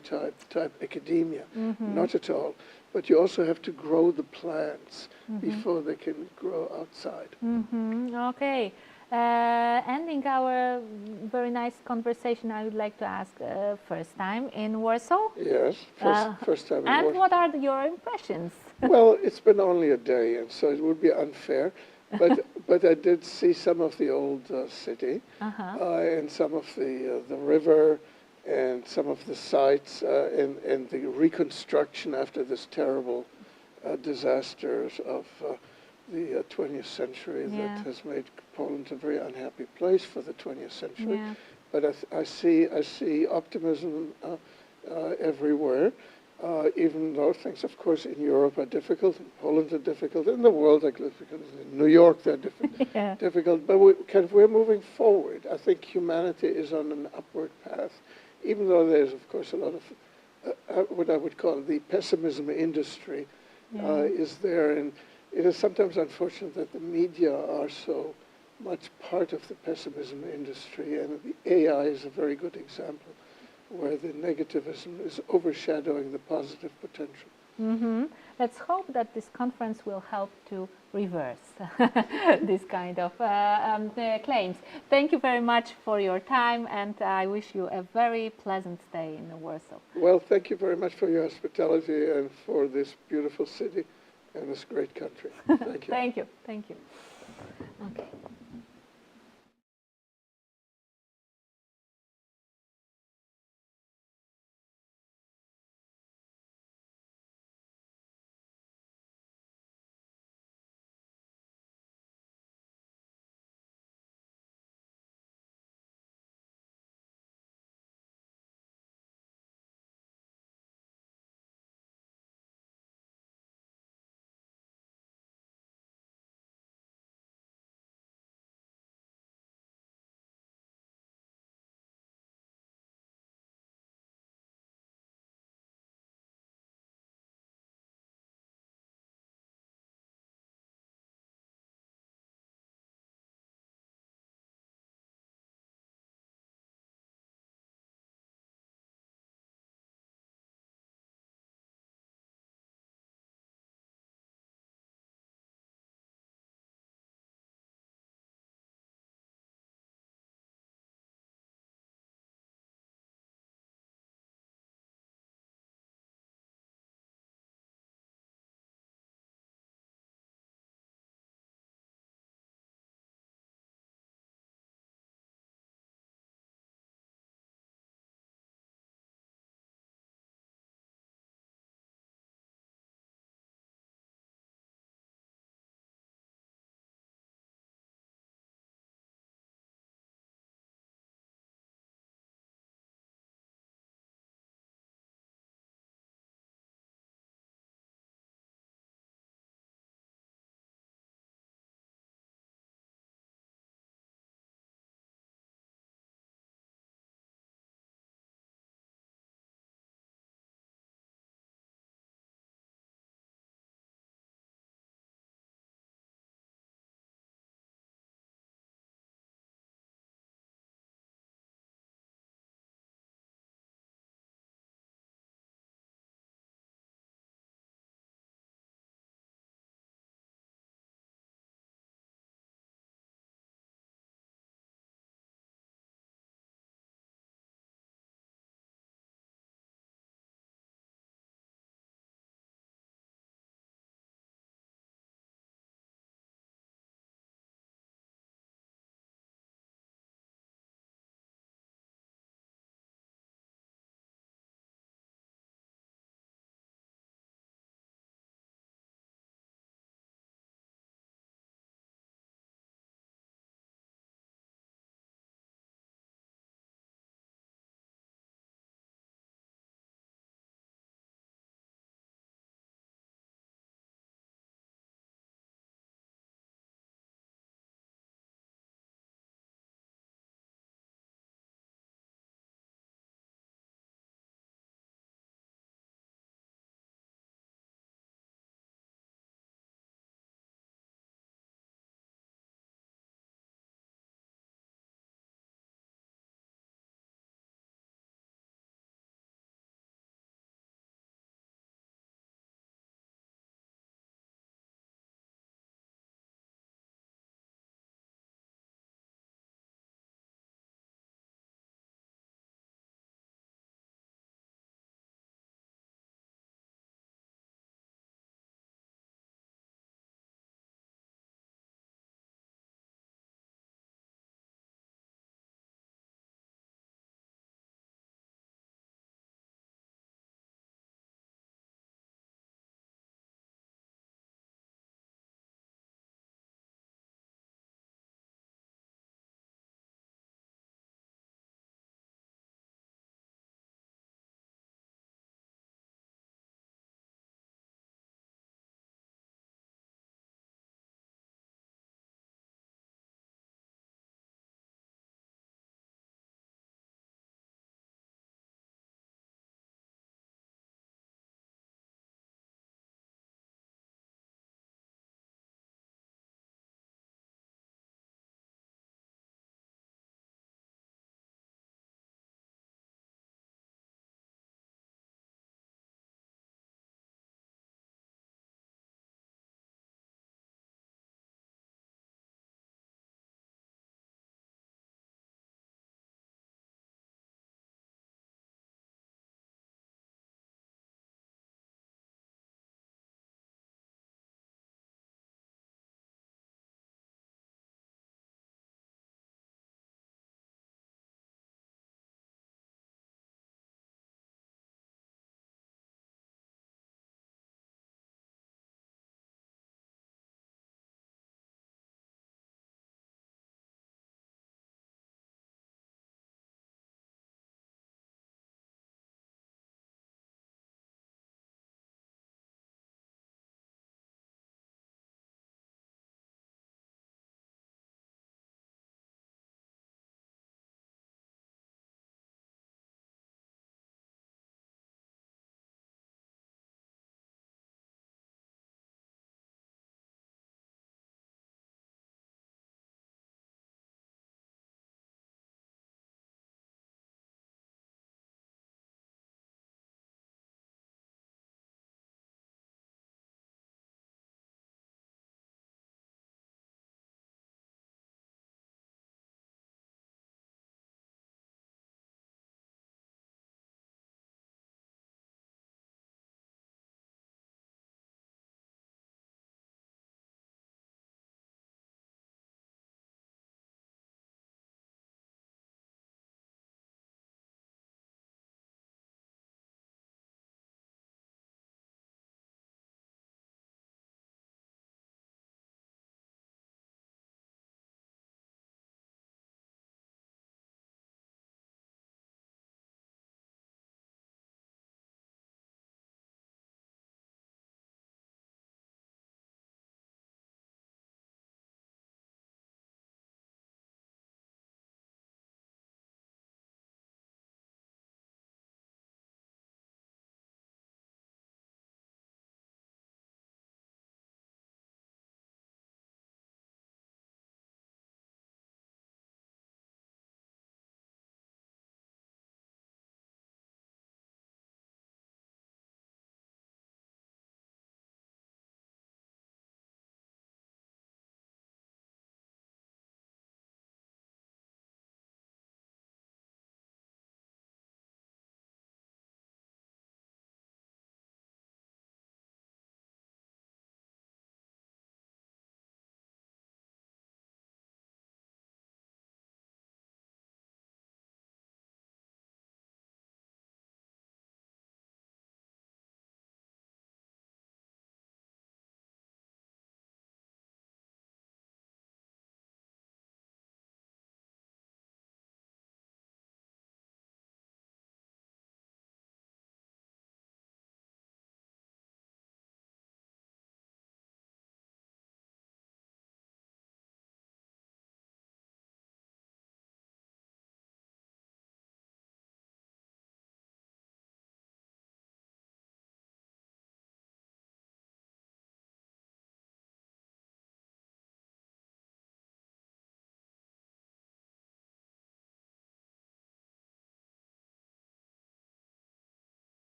type academia, not at all. But you also have to grow the plants before they can grow outside. Okay. Ending our very nice conversation, I would like to ask, first time in Warsaw? Yes, first time in and Warsaw. And what are your impressions? Well, it's been only a day, and so it would be unfair. But I did see some of the old city and some of the river and some of the sites and the reconstruction after this terrible disasters of the 20th century that has made Poland a very unhappy place for the 20th century. But I see optimism everywhere. Even though things, of course, in Europe are difficult, in Poland are difficult, in the world are difficult, in New York they're difficult, but we're moving forward. I think humanity is on an upward path, even though there's, of course, a lot of what I would call the pessimism industry is there, and it is sometimes unfortunate that the media are so much part of the pessimism industry, and the AI is a very good example, where the negativism is overshadowing the positive potential. Let's hope that this conference will help to reverse this kind of claims. Thank you very much for your time, and I wish you a very pleasant stay in Warsaw. Well, thank you very much for your hospitality and for this beautiful city and this great country. Thank you. Thank you. Thank you. Okay.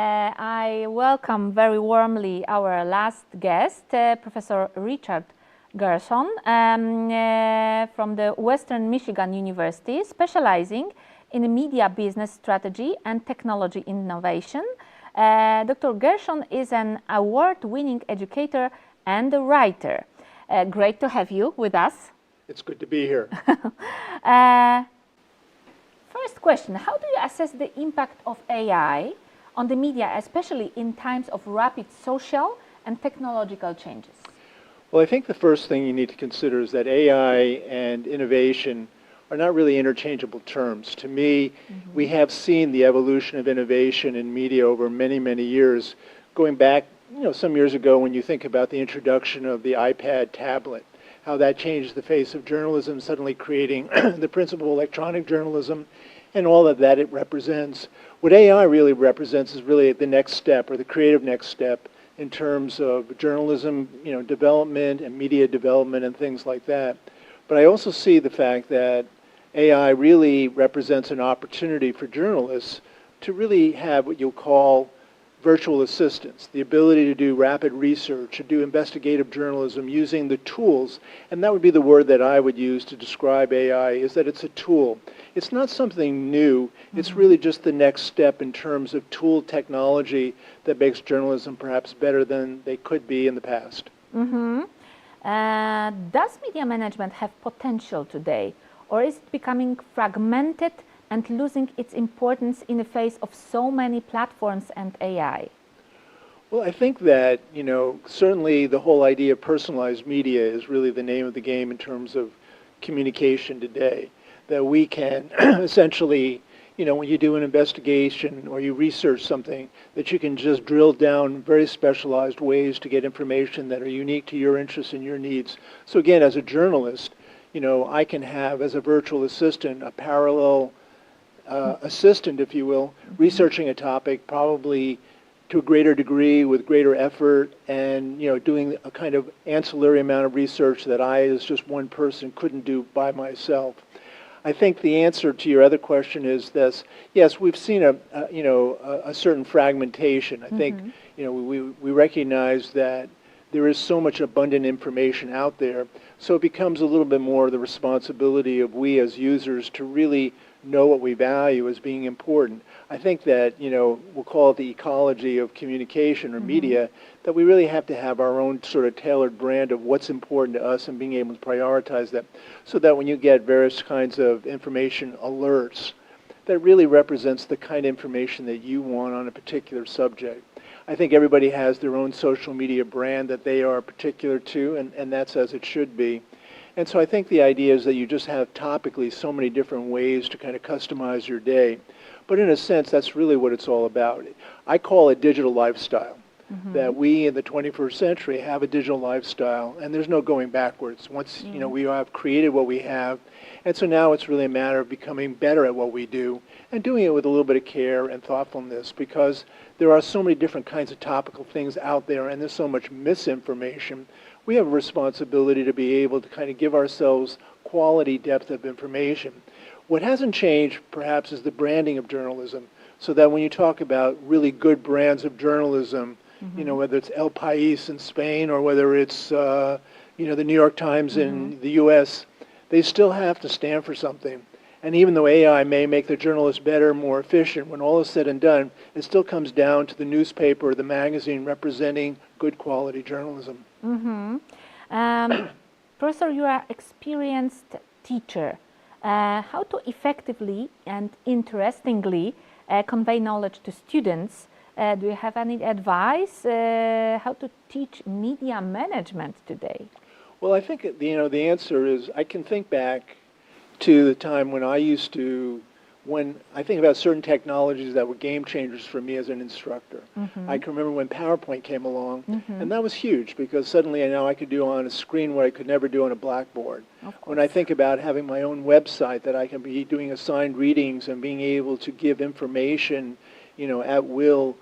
I welcome very warmly our last guest, Professor Richard Gershon from the Western Michigan University, specializing in media business strategy and technology innovation. Dr. Gershon is an award-winning educator and a writer. Great to have you with us. It's good to be here. First question, how do you assess the impact of AI on the media, especially in times of rapid social and technological changes? Well, I think the first thing you need to consider is that AI and innovation are not really interchangeable terms. To me, we have seen the evolution of innovation in media over many, many years, going back, some years ago when you think about the introduction of the iPad tablet, how that changed the face of journalism, suddenly creating the principle of electronic journalism and all of that it represents. What AI really represents is really the next step, or the creative next step, in terms of journalism, development and media development and things like that. But I also see the fact that AI really represents an opportunity for journalists to really have what you'll call virtual assistants, the ability to do rapid research, to do investigative journalism using the tools. And that would be the word that I would use to describe AI, is that it's a tool. It's not something new. It's really just the next step in terms of tool technology that makes journalism perhaps better than they could be in the past. Does media management have potential today, or is it becoming fragmented and losing its importance in the face of so many platforms and AI? Well, I think that, certainly the whole idea of personalized media is really the name of the game in terms of communication today. That we can essentially, when you do an investigation or you research something, that you can just drill down very specialized ways to get information that are unique to your interests and your needs. So again, as a journalist, I can have as a virtual assistant a parallel assistant, if you will, researching a topic probably to a greater degree with greater effort and, doing a kind of ancillary amount of research that I, as just one person, couldn't do by myself. I think the answer to your other question is this. Yes, we've seen a certain fragmentation. I think, we recognize that there is so much abundant information out there, so it becomes a little bit more the responsibility of we as users to really know what we value as being important. I think that, we'll call it the ecology of communication or media, that we really have to have our own sort of tailored brand of what's important to us and being able to prioritize that, so that when you get various kinds of information alerts, that really represents the kind of information that you want on a particular subject. I think everybody has their own social media brand that they are particular to, and that's as it should be. And so I think the idea is that you just have topically so many different ways to kind of customize your day. But in a sense, that's really what it's all about. I call it digital lifestyle, that we in the 21st century have a digital lifestyle, and there's no going backwards. Once we have created what we have, and so now it's really a matter of becoming better at what we do and doing it with a little bit of care and thoughtfulness, because there are so many different kinds of topical things out there, and there's so much misinformation. We have a responsibility to be able to kind of give ourselves quality depth of information. What hasn't changed, perhaps, is the branding of journalism, so that when you talk about really good brands of journalism, whether it's El País in Spain or whether it's, the New York Times in the U.S., they still have to stand for something. And even though AI may make the journalists better, more efficient, when all is said and done, it still comes down to the newspaper or the magazine representing good quality journalism. Professor, you are an experienced teacher. How to effectively and interestingly convey knowledge to students? Do you have any advice how to teach media management today? Well, I think the answer is I can think back to the time when when I think about certain technologies that were game changers for me as an instructor. I can remember when PowerPoint came along, and that was huge because suddenly now I could do on a screen what I could never do on a blackboard. When I think about having my own website that I can be doing assigned readings and being able to give information, at will,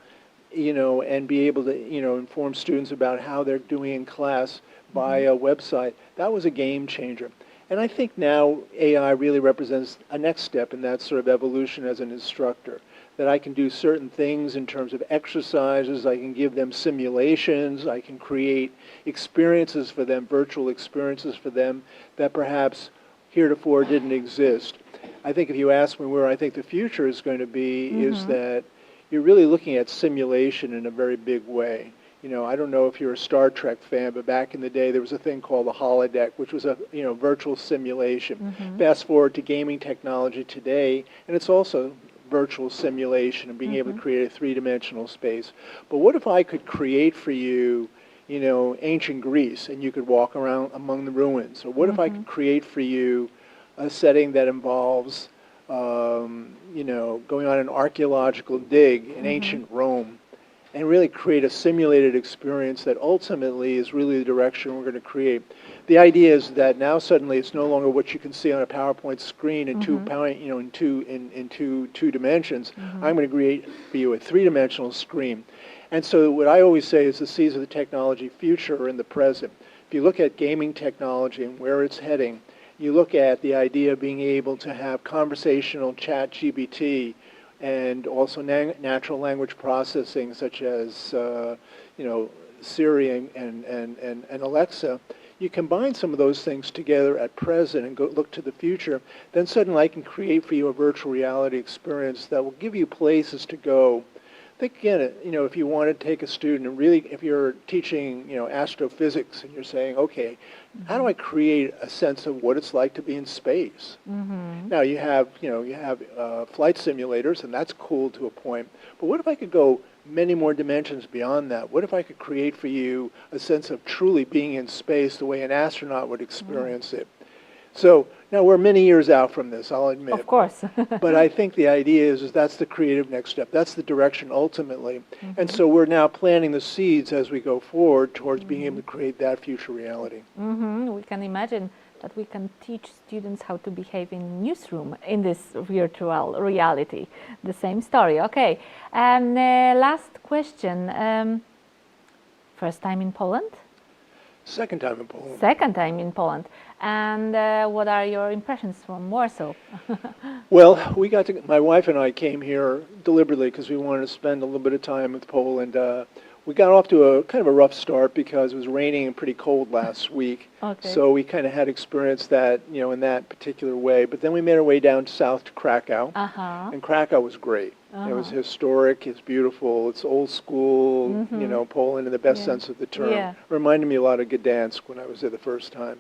and be able to, inform students about how they're doing in class by a website, that was a game changer. And I think now AI really represents a next step in that sort of evolution as an instructor, that I can do certain things in terms of exercises, I can give them simulations, I can create experiences for them, virtual experiences for them that perhaps heretofore didn't exist. I think if you ask me where I think the future is going to be, is that you're really looking at simulation in a very big way. You know, I don't know if you're a Star Trek fan, but back in the day there was a thing called the holodeck, which was a virtual simulation. Fast forward to gaming technology today, and it's also virtual simulation and being able to create a three-dimensional space. But what if I could create for you, you know, ancient Greece, and you could walk around among the ruins? Or what if I could create for you a setting that involves, you know, going on an archaeological dig in ancient Rome, and really create a simulated experience that ultimately is really the direction we're going to create. The idea is that now suddenly it's no longer what you can see on a PowerPoint screen in two dimensions. I'm going to create for you a three-dimensional screen. And so what I always say is the seeds of the technology future are in the present. If you look at gaming technology and where it's heading, you look at the idea of being able to have conversational chat GPT and also natural language processing such as you know, Siri and Alexa. You combine some of those things together at present and go look to the future, then suddenly I can create for you a virtual reality experience that will give you places to go. Think again, you know, if you want to take a student and really, if you're teaching, you know, astrophysics and you're saying, okay, how do I create a sense of what it's like to be in space? Now you have, you know, flight simulators, and that's cool to a point. But what if I could go many more dimensions beyond that? What if I could create for you a sense of truly being in space the way an astronaut would experience it? So now we're many years out from this, I'll admit. Of course. But I think the idea is that's the creative next step. That's the direction ultimately. And so we're now planting the seeds as we go forward towards being able to create that future reality. We can imagine that we can teach students how to behave in newsroom in this virtual reality. The same story. Okay. And last question. First time in Poland? Second time in Poland. Second time in Poland. And what are your impressions from Warsaw? Well, my wife and I came here deliberately because we wanted to spend a little bit of time with Poland. We got off to a kind of a rough start because it was raining and pretty cold last week. Okay. So we kind of had experienced that, you know, in that particular way. But then we made our way down south to Krakow. And Krakow was great. It was historic, it's beautiful, it's old school, you know, Poland in the best sense of the term. Reminded me a lot of Gdansk when I was there the first time.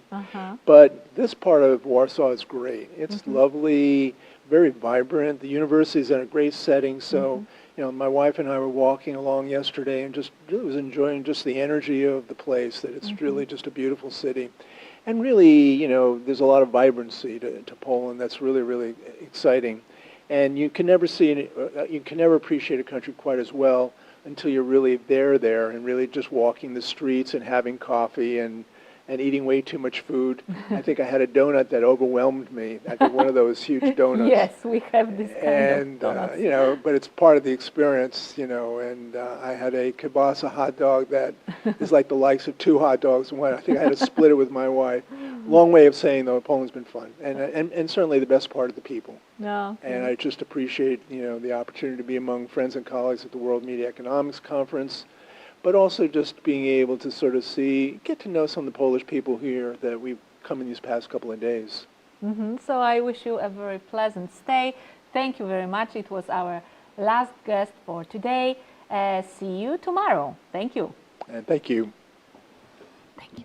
But this part of Warsaw is great. It's lovely, very vibrant. The university is in a great setting. So, you know, my wife and I were walking along yesterday and just really was enjoying just the energy of the place, that it's really just a beautiful city. And really, you know, there's a lot of vibrancy to Poland that's really, really exciting. And you can never you can never appreciate a country quite as well until you're really there and really just walking the streets and having coffee and eating way too much food. I think I had a donut that overwhelmed me. I think one of those huge donuts. Yes, we have this kind of donuts. You know, but it's part of the experience, you know, and I had a kielbasa hot dog that is like the likes of two hot dogs in one. I think I had to split it with my wife. Long way of saying, though, Poland's been fun, and certainly the best part of the people. And I just appreciate, you know, the opportunity to be among friends and colleagues at the World Media Economics Conference, but also just being able to sort of get to know some of the Polish people here that we've come in these past couple of days. So I wish you a very pleasant stay. Thank you very much. It was our last guest for today. See you tomorrow. Thank you. And thank you. Thank you.